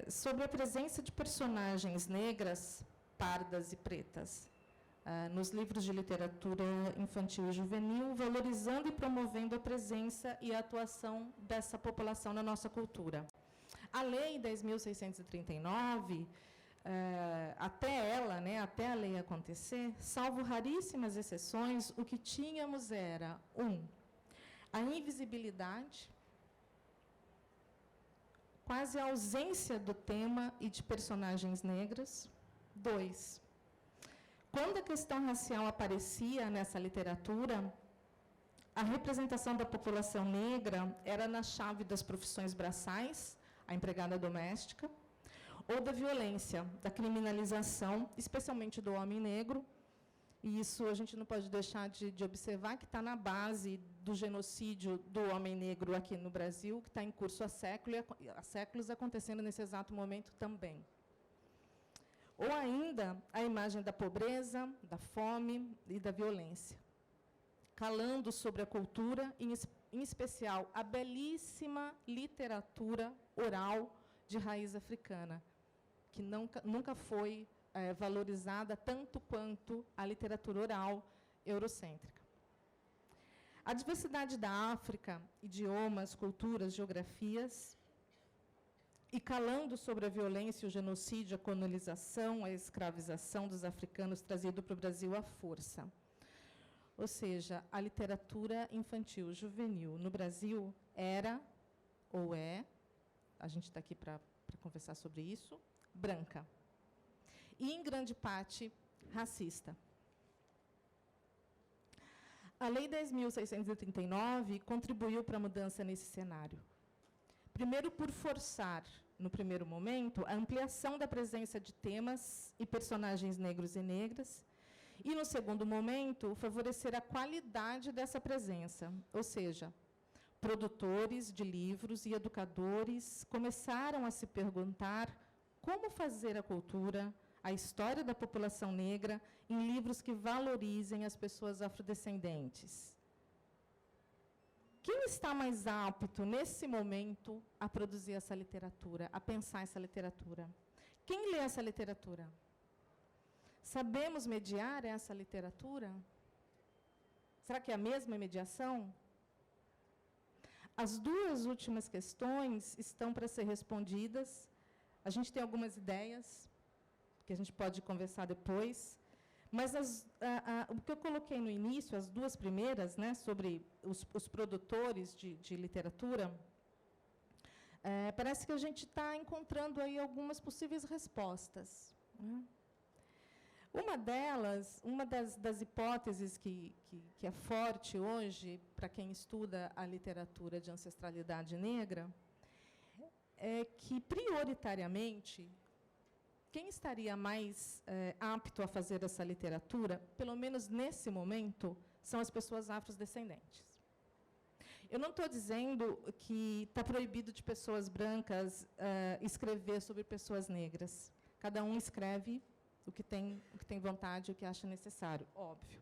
Sobre a presença de personagens negras, pardas e pretas nos livros de literatura infantil e juvenil, valorizando e promovendo a presença e a atuação dessa população na nossa cultura. A Lei 10.639, até a lei acontecer, salvo raríssimas exceções, o que tínhamos era, a invisibilidade, quase a ausência do tema e de personagens negras. 2, quando a questão racial aparecia nessa literatura, a representação da população negra era na chave das profissões braçais, a empregada doméstica, ou da violência, da criminalização, especialmente do homem negro. E isso a gente não pode deixar de observar, que está na base do genocídio do homem negro aqui no Brasil, que está em curso há séculos, acontecendo nesse exato momento também. Ou ainda a imagem da pobreza, da fome e da violência, calando sobre a cultura, em especial a belíssima literatura oral de raiz africana, que nunca foi valorizada tanto quanto a literatura oral eurocêntrica. A diversidade da África, idiomas, culturas, geografias, e calando sobre a violência, o genocídio, a colonização, a escravização dos africanos trazido para o Brasil à força. Ou seja, a literatura infantil juvenil no Brasil era, ou é, a gente está aqui para conversar sobre isso, branca. E, em grande parte, racista. A Lei 10.639 contribuiu para a mudança nesse cenário. Primeiro, por forçar, no primeiro momento, a ampliação da presença de temas e personagens negros e negras, e, no segundo momento, favorecer a qualidade dessa presença, ou seja, produtores de livros e educadores começaram a se perguntar como fazer a cultura, a história da população negra, em livros que valorizem as pessoas afrodescendentes. Quem está mais apto, nesse momento, a produzir essa literatura, a pensar essa literatura? Quem lê essa literatura? Sabemos mediar essa literatura? Será que é a mesma mediação? As duas últimas questões estão para ser respondidas. A gente tem algumas ideias, que a gente pode conversar depois. Mas o que eu coloquei no início, as duas primeiras, né, sobre os produtores de literatura, parece que a gente está encontrando aí algumas possíveis respostas, né? Uma das hipóteses que é forte hoje, para quem estuda a literatura de ancestralidade negra, é que, prioritariamente, quem estaria mais apto a fazer essa literatura, pelo menos nesse momento, são as pessoas afrodescendentes. Eu não estou dizendo que está proibido de pessoas brancas escrever sobre pessoas negras. Cada um escreve o que tem vontade, o que acha necessário, óbvio.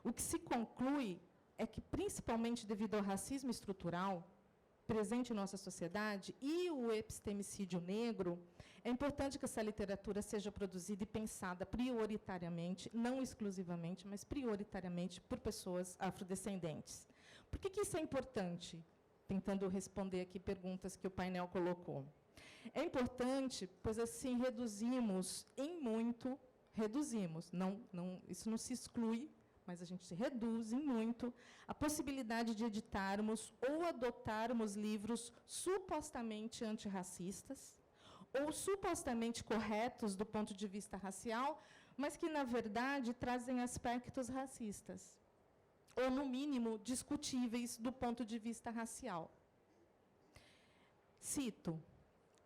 O que se conclui é que, principalmente devido ao racismo estrutural presente em nossa sociedade e o epistemicídio negro, é importante que essa literatura seja produzida e pensada prioritariamente, não exclusivamente, mas prioritariamente por pessoas afrodescendentes. Por que isso é importante? Tentando responder aqui perguntas que o painel colocou. É importante, pois assim reduzimos em muito, isso não se exclui, mas a gente reduz em muito a possibilidade de editarmos ou adotarmos livros supostamente antirracistas, ou supostamente corretos do ponto de vista racial, mas que, na verdade, trazem aspectos racistas, ou, no mínimo, discutíveis do ponto de vista racial. Cito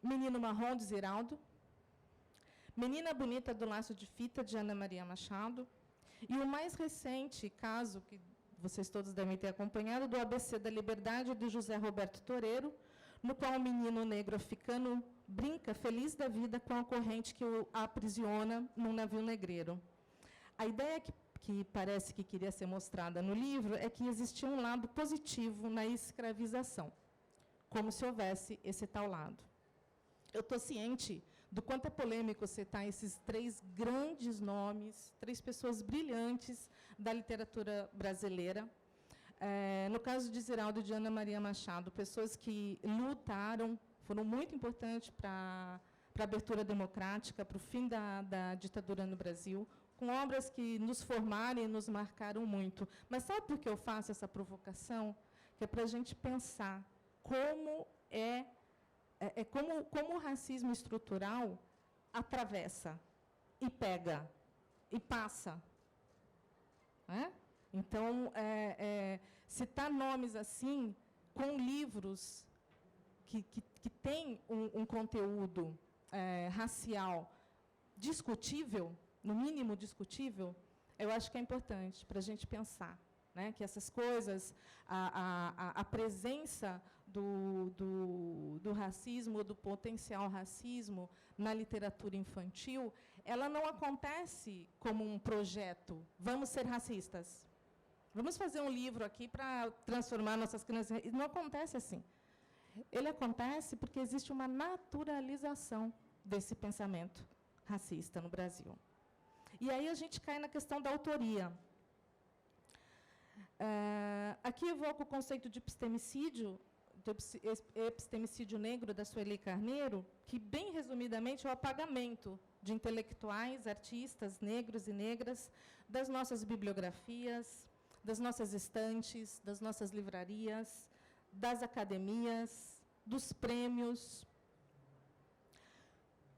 Menino Marrom, de Ziraldo, Menina Bonita do Laço de Fita, de Ana Maria Machado, e o mais recente caso, que vocês todos devem ter acompanhado, do ABC da Liberdade, de José Roberto Toreiro, no qual o menino negro africano brinca feliz da vida com a corrente que o aprisiona num navio negreiro. A ideia que parece que queria ser mostrada no livro é que existia um lado positivo na escravização, como se houvesse esse tal lado. Eu estou ciente do quanto é polêmico citar esses 3 grandes nomes, 3 pessoas brilhantes da literatura brasileira. No caso de Ziraldo e de Ana Maria Machado, pessoas que lutaram, foram muito importantes para a abertura democrática, para o fim da ditadura no Brasil, com obras que nos formaram e nos marcaram muito. Mas sabe por que eu faço essa provocação? Que é para a gente pensar como como o racismo estrutural atravessa e pega e passa. Então, citar nomes assim, com livros que têm um conteúdo racial discutível, no mínimo discutível, eu acho que é importante para a gente pensar, né, que essas coisas, a presença do racismo, do potencial racismo na literatura infantil, ela não acontece como um projeto. Vamos ser racistas. Vamos fazer um livro aqui para transformar nossas crianças. Não acontece assim. Ele acontece porque existe uma naturalização desse pensamento racista no Brasil. E aí a gente cai na questão da autoria. Aqui evoco o conceito de epistemicídio, do epistemicídio negro, da Sueli Carneiro, que, bem resumidamente, é o apagamento de intelectuais, artistas, negros e negras, das nossas bibliografias, das nossas estantes, das nossas livrarias, das academias, dos prêmios.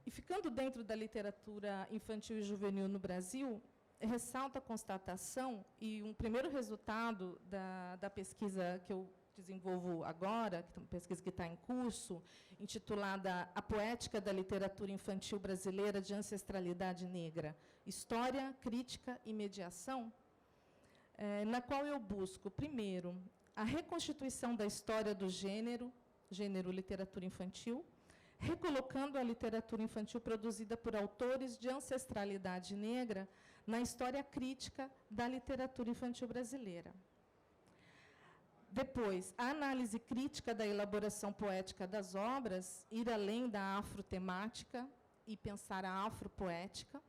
E, ficando dentro da literatura infantil e juvenil no Brasil, ressalta a constatação, e um primeiro resultado da pesquisa que eu desenvolvo agora, que é uma pesquisa que está em curso, intitulada A Poética da Literatura Infantil Brasileira de Ancestralidade Negra, História, Crítica e Mediação, na qual eu busco, primeiro, a reconstituição da história do gênero literatura infantil, recolocando a literatura infantil produzida por autores de ancestralidade negra na história crítica da literatura infantil brasileira. Depois, a análise crítica da elaboração poética das obras, ir além da afrotemática e pensar a afropoética.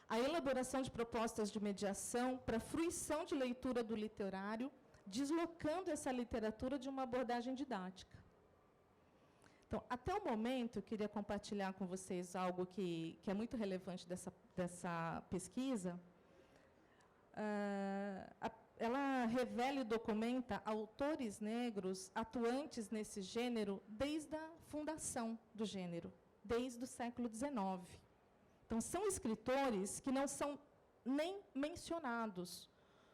A elaboração de propostas de mediação para fruição de leitura do literário, deslocando essa literatura de uma abordagem didática. Então, até o momento, eu queria compartilhar com vocês algo que é muito relevante dessa pesquisa. Ela revela e documenta autores negros atuantes nesse gênero desde a fundação do gênero, desde o século XIX. Então, são escritores que não são nem mencionados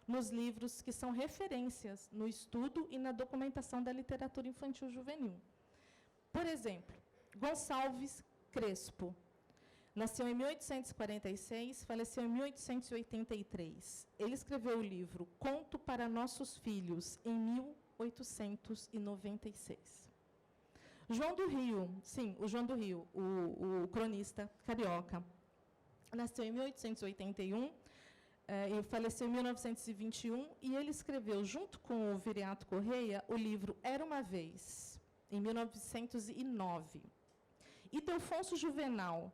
nos livros que são referências no estudo e na documentação da literatura infantil juvenil. Por exemplo, Gonçalves Crespo. Nasceu em 1846, faleceu em 1883. Ele escreveu o livro Conto para Nossos Filhos, em 1896. João do Rio, sim, o João do Rio, o cronista carioca, nasceu em 1881 e faleceu em 1921, e ele escreveu, junto com o Viriato Correia, o livro Era uma Vez, em 1909. Ildefonso Juvenal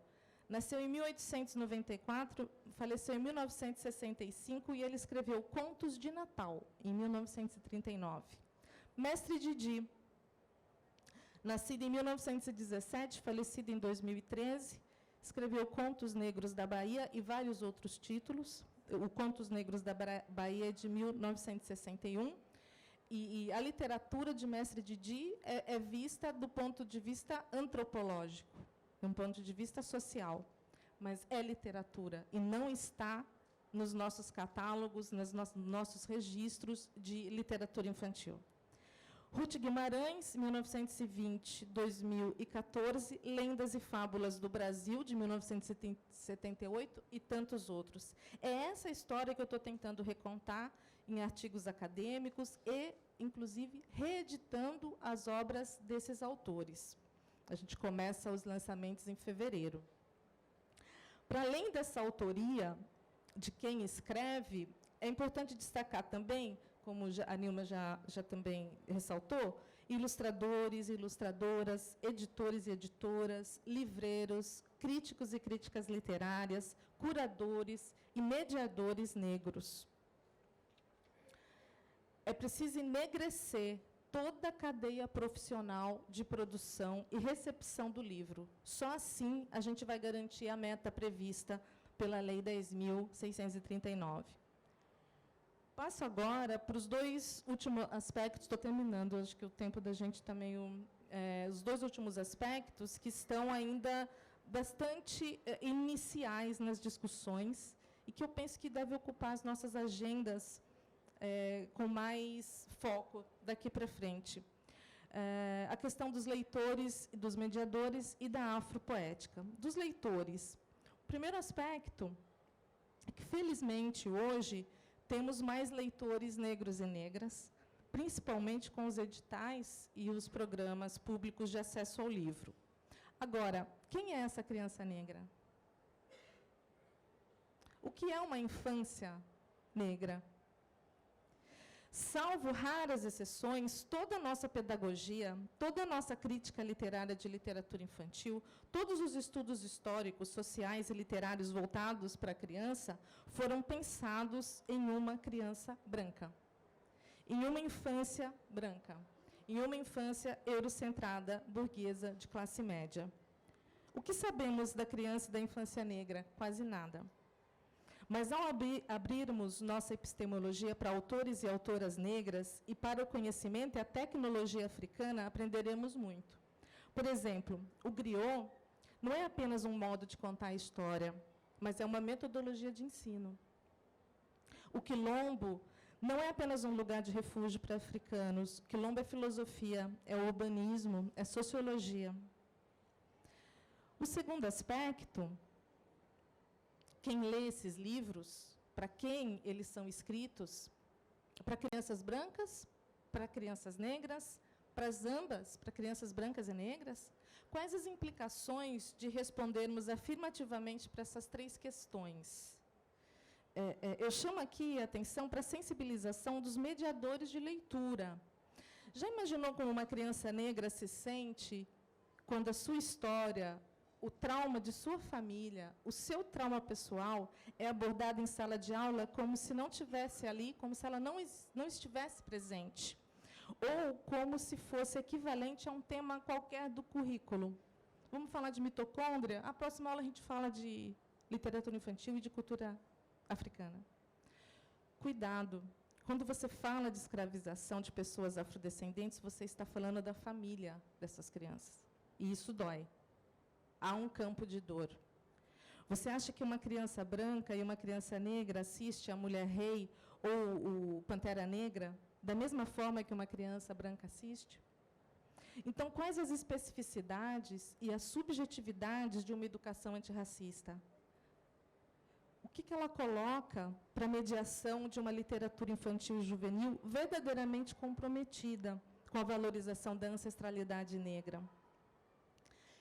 nasceu em 1894, faleceu em 1965, e ele escreveu Contos de Natal, em 1939. Mestre Didi, nascido em 1917, falecido em 2013, escreveu Contos Negros da Bahia e vários outros títulos. O Contos Negros da Bahia é de 1961, e a literatura de Mestre Didi é vista do ponto de vista antropológico, de um ponto de vista social, mas é literatura e não está nos nossos catálogos, nos nossos registros de literatura infantil. Ruth Guimarães, 1920-2014, Lendas e Fábulas do Brasil, de 1978, e tantos outros. É essa história que eu estou tentando recontar em artigos acadêmicos e, inclusive, reeditando as obras desses autores. A gente começa os lançamentos em fevereiro. Para além dessa autoria de quem escreve, é importante destacar também, como a Nilma já também ressaltou, ilustradores, ilustradoras, editores e editoras, livreiros, críticos e críticas literárias, curadores e mediadores negros. É preciso enegrecer toda a cadeia profissional de produção e recepção do livro. Só assim a gente vai garantir a meta prevista pela Lei 10.639. Passo agora para os dois últimos aspectos, estou terminando, acho que o tempo da gente está meio... os dois últimos aspectos que estão ainda bastante iniciais nas discussões e que eu penso que deve ocupar as nossas agendas com mais foco daqui para frente. A questão dos leitores, dos mediadores e da afropoética. Dos leitores, o primeiro aspecto é que, felizmente, hoje, temos mais leitores negros e negras, principalmente com os editais e os programas públicos de acesso ao livro. Agora, quem é essa criança negra? O que é uma infância negra? Salvo raras exceções, toda a nossa pedagogia, toda a nossa crítica literária de literatura infantil, todos os estudos históricos, sociais e literários voltados para a criança foram pensados em uma criança branca, em uma infância branca, em uma infância eurocentrada, burguesa, de classe média. O que sabemos da criança e da infância negra? Quase nada. Mas, ao abrirmos nossa epistemologia para autores e autoras negras e para o conhecimento e a tecnologia africana, aprenderemos muito. Por exemplo, o griot não é apenas um modo de contar a história, mas é uma metodologia de ensino. O quilombo não é apenas um lugar de refúgio para africanos. O quilombo é filosofia, é urbanismo, é sociologia. O segundo aspecto... Quem lê esses livros, para quem eles são escritos? Para crianças brancas, para crianças negras, para ambas, para crianças brancas e negras? Quais as implicações de respondermos afirmativamente para essas três questões? Eu chamo aqui a atenção para a sensibilização dos mediadores de leitura. Já imaginou como uma criança negra se sente quando a sua história, o trauma de sua família, o seu trauma pessoal, é abordado em sala de aula como se não estivesse ali, como se ela não estivesse presente, ou como se fosse equivalente a um tema qualquer do currículo. Vamos falar de mitocôndria? A próxima aula a gente fala de literatura infantil e de cultura africana. Cuidado. Quando você fala de escravização de pessoas afrodescendentes, você está falando da família dessas crianças. E isso dói. Há um campo de dor. Você acha que uma criança branca e uma criança negra assiste a Mulher Rei ou o Pantera Negra da mesma forma que uma criança branca assiste? Então, quais as especificidades e as subjetividades de uma educação antirracista? O que ela coloca para a mediação de uma literatura infantil e juvenil verdadeiramente comprometida com a valorização da ancestralidade negra?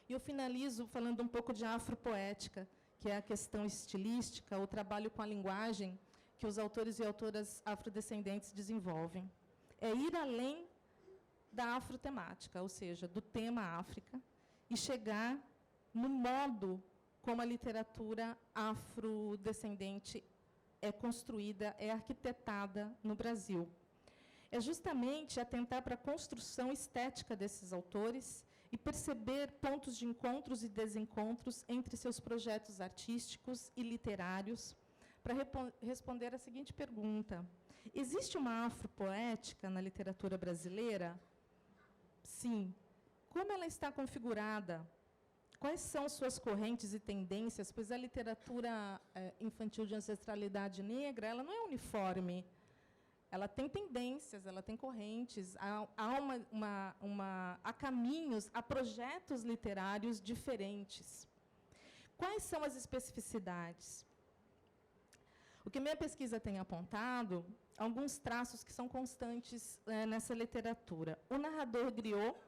E eu finalizo falando um pouco de afropoética, que é a questão estilística, o trabalho com a linguagem que os autores e autoras afrodescendentes desenvolvem. É ir além da afrotemática, ou seja, do tema África, e chegar no modo como a literatura afrodescendente é construída, é arquitetada no Brasil. É justamente atentar para a construção estética desses autores e perceber pontos de encontros e desencontros entre seus projetos artísticos e literários, para responder a seguinte pergunta: existe uma afropoética na literatura brasileira? Sim. Como ela está configurada? Quais são suas correntes e tendências? Pois a literatura infantil de ancestralidade negra, ela não é uniforme. ela tem tendências, ela tem correntes, há caminhos, há projetos literários diferentes. Quais são as especificidades? O que minha pesquisa tem apontado, alguns traços que são constantes nessa literatura. O narrador griot,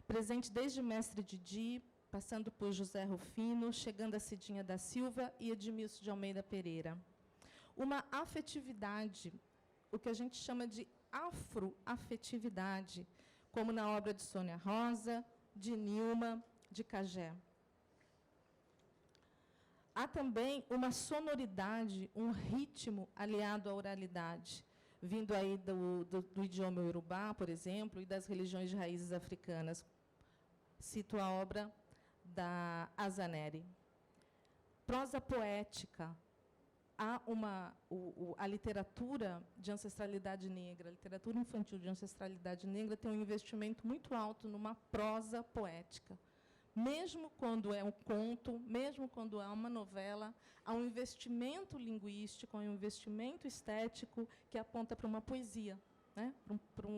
presente desde Mestre Didi, passando por José Rufino, chegando a Cidinha da Silva e Edmilson de Almeida Pereira. Uma afetividade, o que a gente chama de afroafetividade, como na obra de Sônia Rosa, de Nilma, de Cagé. Há também uma sonoridade, um ritmo aliado à oralidade, vindo aí do idioma iorubá, por exemplo, e das religiões de raízes africanas. Cito a obra da Azaneri. Prosa poética. Há a literatura de ancestralidade negra, a literatura infantil de ancestralidade negra tem um investimento muito alto numa prosa poética. Mesmo quando é um conto, mesmo quando é uma novela, há um investimento linguístico, há um investimento estético que aponta para uma poesia, né? para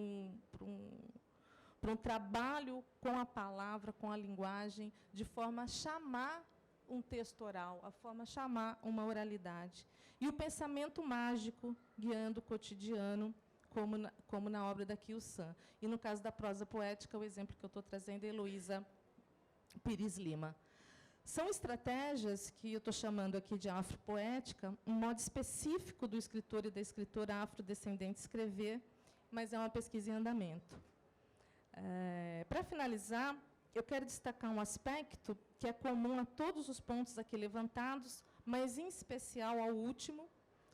um trabalho com a palavra, com a linguagem, de forma a chamar um texto oral, a forma a chamar uma oralidade. E o pensamento mágico guiando o cotidiano, como na obra da Kiyo-san. E, no caso da prosa poética, o exemplo que eu estou trazendo é Heloísa Pires Lima. São estratégias que eu estou chamando aqui de afropoética, um modo específico do escritor e da escritora afrodescendente escrever, mas é uma pesquisa em andamento. Para finalizar, eu quero destacar um aspecto que é comum a todos os pontos aqui levantados, mas, em especial, ao último,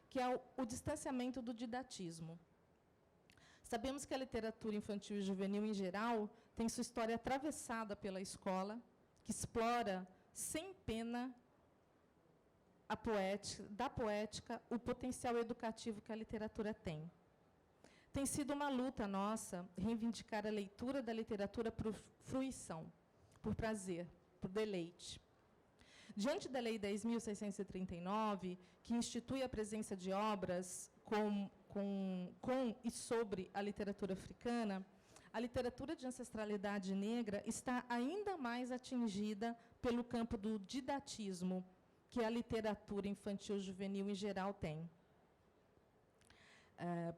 que é o distanciamento do didatismo. Sabemos que a literatura infantil e juvenil, em geral, tem sua história atravessada pela escola, que explora, sem pena, da poética, o potencial educativo que a literatura tem. Tem sido uma luta nossa reivindicar a leitura da literatura por fruição, por prazer, por deleite. Diante da Lei 10.639, que institui a presença de obras com e sobre a literatura africana, a literatura de ancestralidade negra está ainda mais atingida pelo campo do didatismo, que a literatura infantil juvenil, em geral, tem.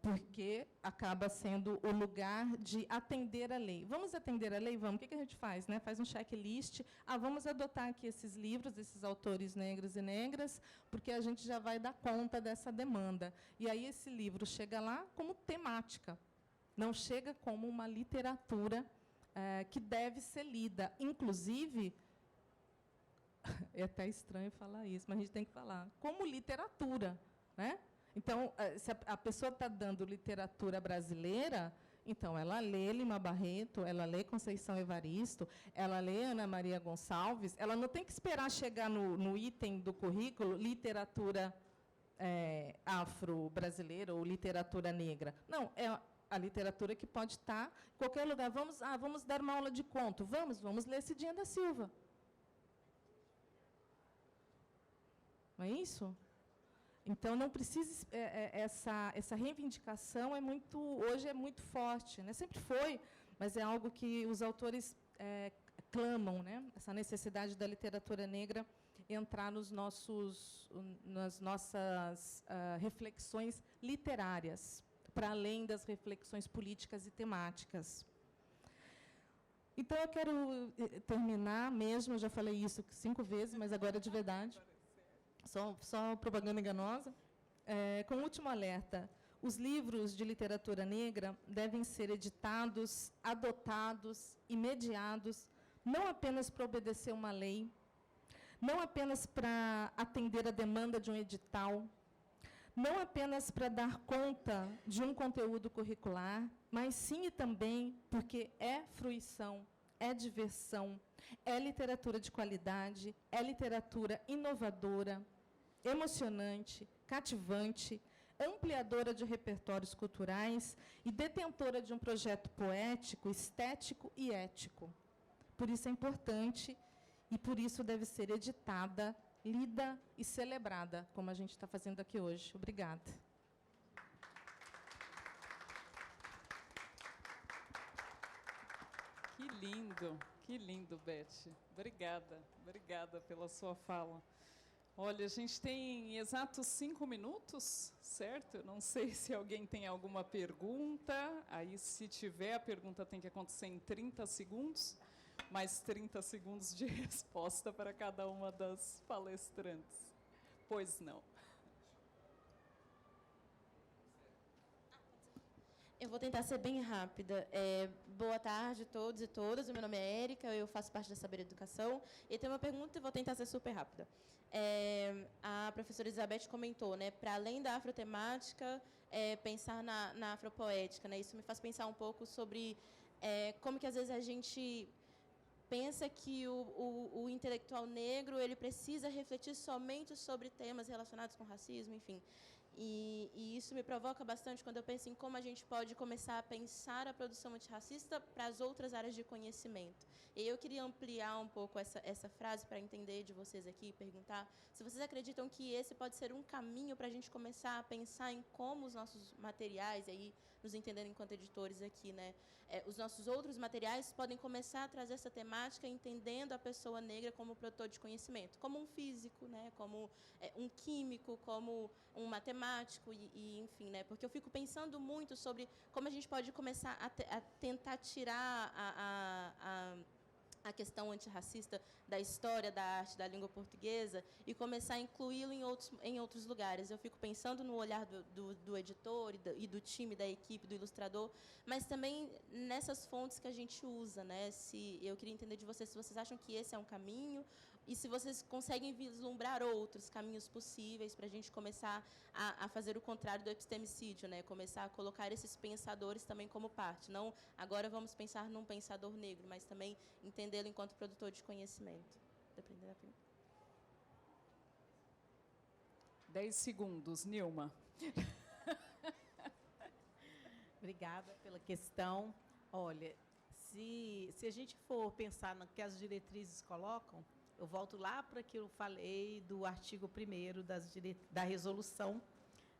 Porque acaba sendo o lugar de atender a lei. Vamos atender a lei? Vamos. O que a gente faz? Né? Faz um checklist. Vamos adotar aqui esses livros, esses autores negros e negras, porque a gente já vai dar conta dessa demanda. E aí esse livro chega lá como temática, não chega como uma literatura que deve ser lida. Inclusive, é até estranho falar isso, mas a gente tem que falar, como literatura, né? Então, se a pessoa está dando literatura brasileira, então ela lê Lima Barreto, ela lê Conceição Evaristo, ela lê Ana Maria Gonçalves, ela não tem que esperar chegar no item do currículo literatura afro-brasileira ou literatura negra. Não, é a literatura que pode estar em qualquer lugar. Vamos dar uma aula de conto. Vamos ler Cidinha da Silva. Não é isso? Então, não precisa, essa reivindicação hoje é muito forte, né? Sempre foi, mas é algo que os autores clamam, né? Essa necessidade da literatura negra entrar nas nossas reflexões literárias, para além das reflexões políticas e temáticas. Então, eu quero terminar mesmo, eu já falei isso 5 vezes, mas agora é de verdade. Só propaganda enganosa. Com o último alerta, os livros de literatura negra devem ser editados, adotados e mediados, não apenas para obedecer uma lei, não apenas para atender a demanda de um edital, não apenas para dar conta de um conteúdo curricular, mas sim e também porque é fruição, é diversão, é literatura de qualidade, é literatura inovadora, emocionante, cativante, ampliadora de repertórios culturais e detentora de um projeto poético, estético e ético. Por isso é importante e por isso deve ser editada, lida e celebrada, como a gente está fazendo aqui hoje. Obrigada. lindo, Beth. Obrigada pela sua fala. Olha, a gente tem exatos 5 minutos, certo? Eu não sei se alguém tem alguma pergunta. Aí, se tiver, a pergunta tem que acontecer em 30 segundos, mais 30 segundos de resposta para cada uma das palestrantes. Pois não. Eu vou tentar ser bem rápida. Boa tarde a todos e todas. O meu nome é Érica, eu faço parte da Saber Educação. E tem uma pergunta e vou tentar ser super rápida. A professora Elizabeth comentou, né, para além da afrotemática, pensar na afropoética. Né? Isso me faz pensar um pouco sobre como que, às vezes, a gente pensa que o intelectual negro ele precisa refletir somente sobre temas relacionados com racismo, enfim. E isso me provoca bastante quando eu penso em como a gente pode começar a pensar a produção antirracista para as outras áreas de conhecimento. E eu queria ampliar um pouco essa frase para entender de vocês aqui e perguntar se vocês acreditam que esse pode ser um caminho para a gente começar a pensar em como os nossos materiais, e aí nos entendendo enquanto editores aqui, né, os nossos outros materiais podem começar a trazer essa temática entendendo a pessoa negra como produtor de conhecimento, como um físico, né, como um químico, como um matemático, enfim, né, porque eu fico pensando muito sobre como a gente pode começar a tentar tirar a questão antirracista da história, da arte, da língua portuguesa e começar a incluí-lo em outros lugares. Eu fico pensando no olhar do editor e do time, da equipe, do ilustrador, mas também nessas fontes que a gente usa. Né? Eu queria entender de vocês se vocês acham que esse é um caminho e se vocês conseguem vislumbrar outros caminhos possíveis para a gente começar a fazer o contrário do epistemicídio, né? Começar a colocar esses pensadores também como parte. Não, agora vamos pensar num pensador negro, mas também entendê-lo enquanto produtor de conhecimento. Dependendo da pergunta. 10 segundos, Nilma. Obrigada pela questão. Olha, se a gente for pensar no que as diretrizes colocam, eu volto lá para que eu falei do artigo 1º da Resolução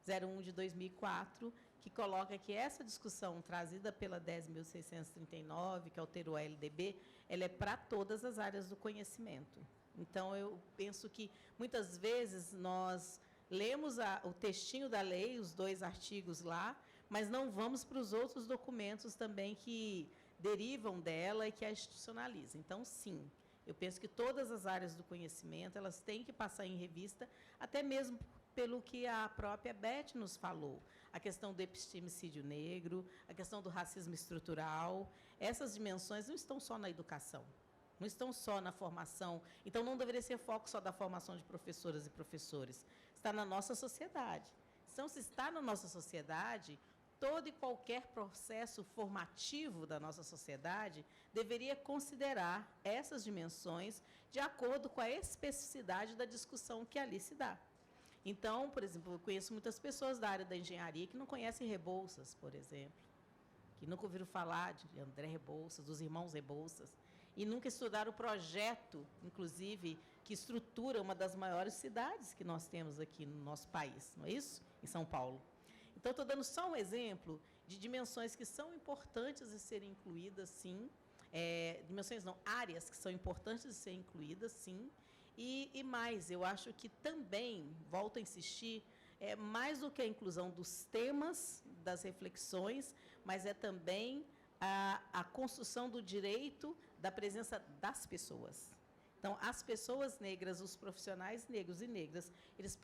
01 de 2004, que coloca que essa discussão trazida pela 10.639, que alterou a LDB, ela é para todas as áreas do conhecimento. Então, eu penso que, muitas vezes, nós lemos o textinho da lei, os 2 artigos lá, mas não vamos para os outros documentos também que derivam dela e que a institucionalizam. Então, sim, eu penso que todas as áreas do conhecimento elas têm que passar em revista, até mesmo pelo que a própria Beth nos falou, a questão do epistemicídio negro, a questão do racismo estrutural. Essas dimensões não estão só na educação, não estão só na formação. Então, não deveria ser foco só da formação de professoras e professores, está na nossa sociedade. Então, se está na nossa sociedade, todo e qualquer processo formativo da nossa sociedade deveria considerar essas dimensões de acordo com a especificidade da discussão que ali se dá. Então, por exemplo, eu conheço muitas pessoas da área da engenharia que não conhecem Rebouças, por exemplo, que nunca ouviram falar de André Rebouças, dos irmãos Rebouças, e nunca estudaram o projeto, inclusive, que estrutura uma das maiores cidades que nós temos aqui no nosso país, não é isso? Em São Paulo. Então, estou dando só um exemplo de dimensões que são importantes de serem incluídas, sim. Dimensões não, áreas que são importantes de serem incluídas, sim. E mais, eu acho que também, volto a insistir, mais do que a inclusão dos temas, das reflexões, mas é também a construção do direito da presença das pessoas. Então, as pessoas negras, os profissionais negros e negras, eles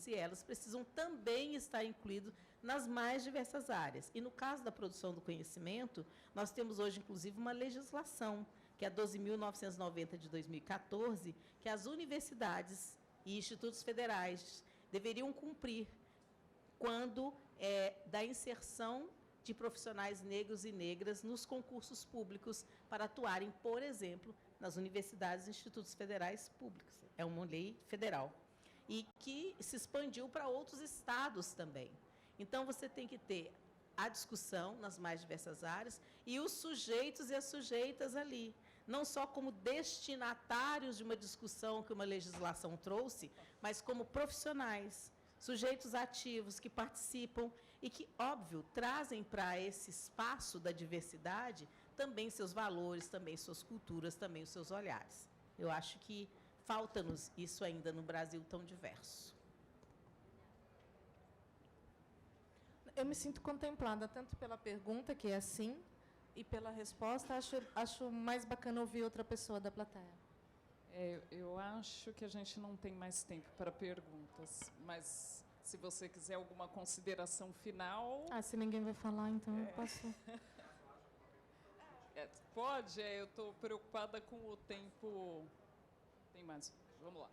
e elas precisam também estar incluídos nas mais diversas áreas. E, no caso da produção do conhecimento, nós temos hoje, inclusive, uma legislação, que é a 12.990 de 2014, que as universidades e institutos federais deveriam cumprir quando da inserção de profissionais negros e negras nos concursos públicos para atuarem, por exemplo, nas universidades e institutos federais públicos. É uma lei federal. E que se expandiu para outros estados também. Então, você tem que ter a discussão nas mais diversas áreas e os sujeitos e as sujeitas ali, não só como destinatários de uma discussão que uma legislação trouxe, mas como profissionais, sujeitos ativos que participam e que, óbvio, trazem para esse espaço da diversidade também seus valores, também suas culturas, também os seus olhares. Eu acho que falta-nos isso ainda no Brasil tão diverso. Eu me sinto contemplada tanto pela pergunta, que é sim, e pela resposta. Acho mais bacana ouvir outra pessoa da plateia. Eu acho que a gente não tem mais tempo para perguntas, mas se você quiser alguma consideração final... Se ninguém vai falar, então eu posso... Pode, eu estou preocupada com o tempo. Tem mais? Vamos lá.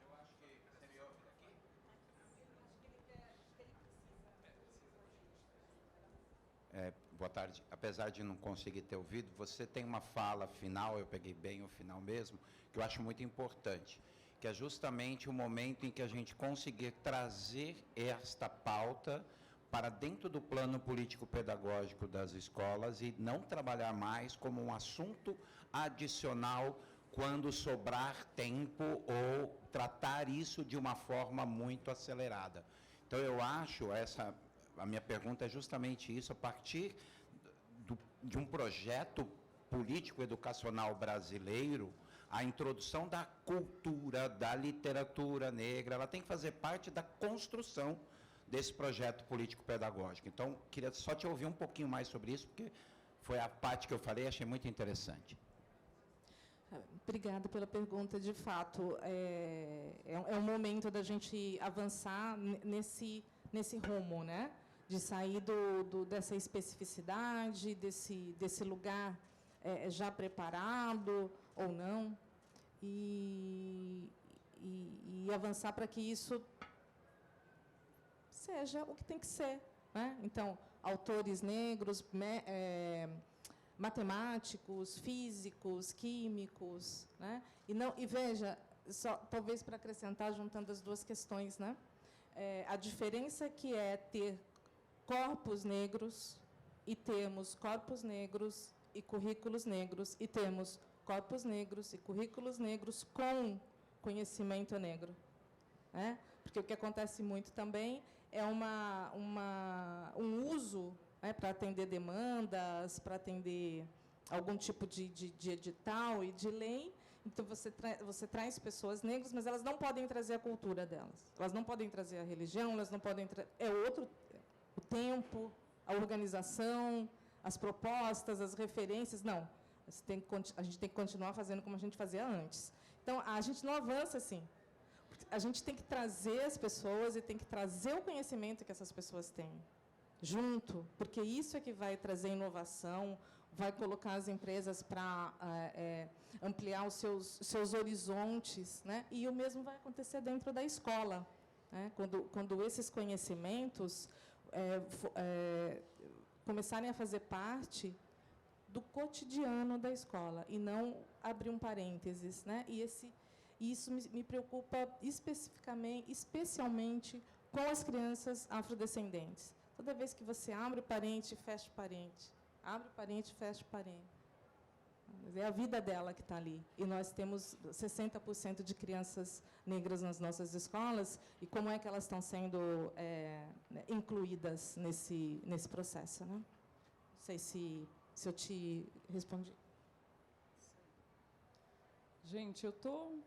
Boa tarde. Apesar de não conseguir ter ouvido, você tem uma fala final, eu peguei bem o final mesmo, que eu acho muito importante, que é justamente o momento em que a gente conseguir trazer esta pauta para dentro do plano político-pedagógico das escolas e não trabalhar mais como um assunto adicional quando sobrar tempo ou tratar isso de uma forma muito acelerada. Então, eu acho, a minha pergunta é justamente isso, a partir de um projeto político-educacional brasileiro, a introdução da cultura, da literatura negra, ela tem que fazer parte da construção desse projeto político-pedagógico. Então, queria só te ouvir um pouquinho mais sobre isso, porque foi a parte que eu falei, achei muito interessante. Obrigada pela pergunta. De fato, é um momento da gente avançar nesse rumo, né? De sair dessa especificidade, desse lugar já preparado ou não, e avançar para que isso seja o que tem que ser, né? Então, autores negros, matemáticos, físicos, químicos, né? E veja, só talvez para acrescentar, juntando as duas questões, né? A diferença que é ter corpos negros e termos corpos negros e currículos negros e temos corpos negros e currículos negros com conhecimento negro, né? Porque o que acontece muito também é um uso, né, para atender demandas, para atender algum tipo de edital e de lei. Então, você traz pessoas negras, mas elas não podem trazer a cultura delas. Elas não podem trazer a religião, elas não podem... o tempo, a organização, as propostas, as referências. Não. A gente tem que continuar fazendo como a gente fazia antes. Então, a gente não avança assim. A gente tem que trazer as pessoas e tem que trazer o conhecimento que essas pessoas têm junto, porque isso é que vai trazer inovação, vai colocar as empresas para ampliar os seus horizontes, né? E o mesmo vai acontecer dentro da escola, né? Quando esses conhecimentos começarem a fazer parte do cotidiano da escola e não abrir um parênteses, né? E isso me preocupa especialmente com as crianças afrodescendentes. Toda vez que você abre parente, fecha parente, abre parente, fecha parente. É a vida dela que está ali. E nós temos 60% de crianças negras nas nossas escolas, e como é que elas estão sendo incluídas nesse processo, né? Não sei se eu te respondi. Gente, eu estou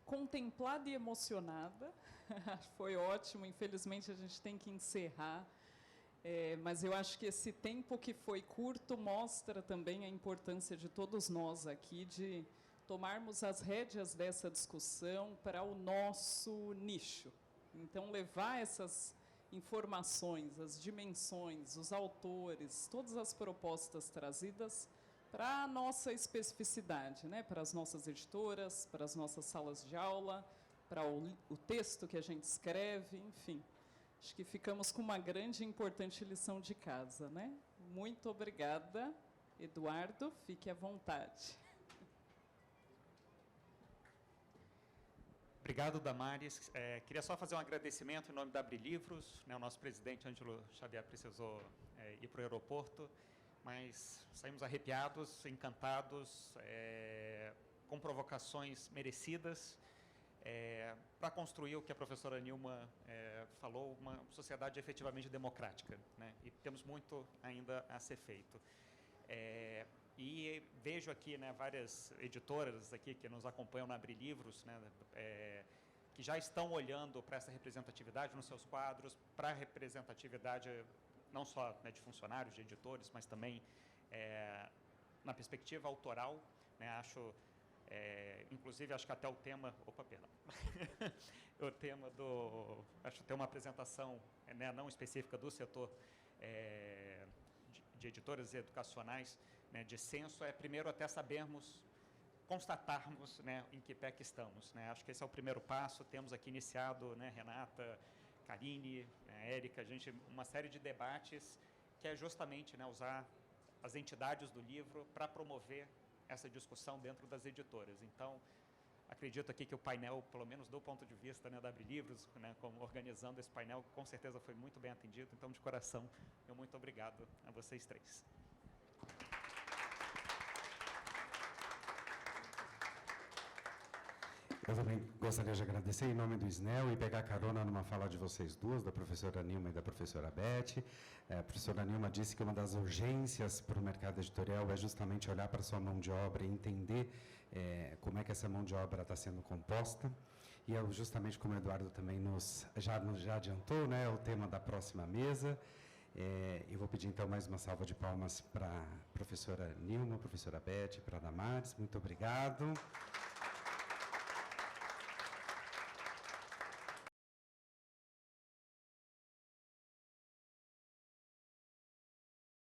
contemplada e emocionada. Foi ótimo. Infelizmente, a gente tem que encerrar. Mas eu acho que esse tempo que foi curto mostra também a importância de todos nós aqui de tomarmos as rédeas dessa discussão para o nosso nicho. Então, levar essas informações, as dimensões, os autores, todas as propostas trazidas para a nossa especificidade, né? Para as nossas editoras, para as nossas salas de aula, para o texto que a gente escreve, enfim. Acho que ficamos com uma grande e importante lição de casa, né? Muito obrigada, Eduardo, fique à vontade. Obrigado, Damares. Queria só fazer um agradecimento em nome da Abre Livros, né? O nosso presidente, Ângelo Xavier, precisou ir para o aeroporto, mas saímos arrepiados, encantados, com provocações merecidas. para construir o que a professora Nilma falou, uma sociedade efetivamente democrática, né? E temos muito ainda a ser feito. E vejo aqui, né, várias editoras aqui que nos acompanham na Abrir Livros, né, que já estão olhando para essa representatividade nos seus quadros, para a representatividade não só, né, de funcionários, de editores, mas também na perspectiva autoral, né? Inclusive, acho que até o tema... Opa, perdão. O tema do... Acho que tem uma apresentação, né, não específica do setor de editoras educacionais, né, de censo, primeiro até sabermos, constatarmos, né, em que pé que estamos, né? Acho que esse é o primeiro passo. Temos aqui iniciado, né, Renata, Karine, né, Érica, uma série de debates que é justamente, né, usar as entidades do livro para promover essa discussão dentro das editoras. Então, acredito aqui que o painel, pelo menos do ponto de vista, né, da Abrir Livros, né, como organizando esse painel, com certeza foi muito bem atendido. Então, de coração, meu muito obrigado a vocês três. Eu também gostaria de agradecer em nome do SNEL e pegar carona numa fala de vocês duas, da professora Nilma e da professora Beth. A professora Nilma disse que uma das urgências para o mercado editorial é justamente olhar para a sua mão de obra e entender como é que essa mão de obra está sendo composta. E justamente como o Eduardo também já adiantou, né, o tema da próxima mesa. Eu vou pedir, então, mais uma salva de palmas para a professora Nilma, professora Beth, para a Damares. Muito obrigado.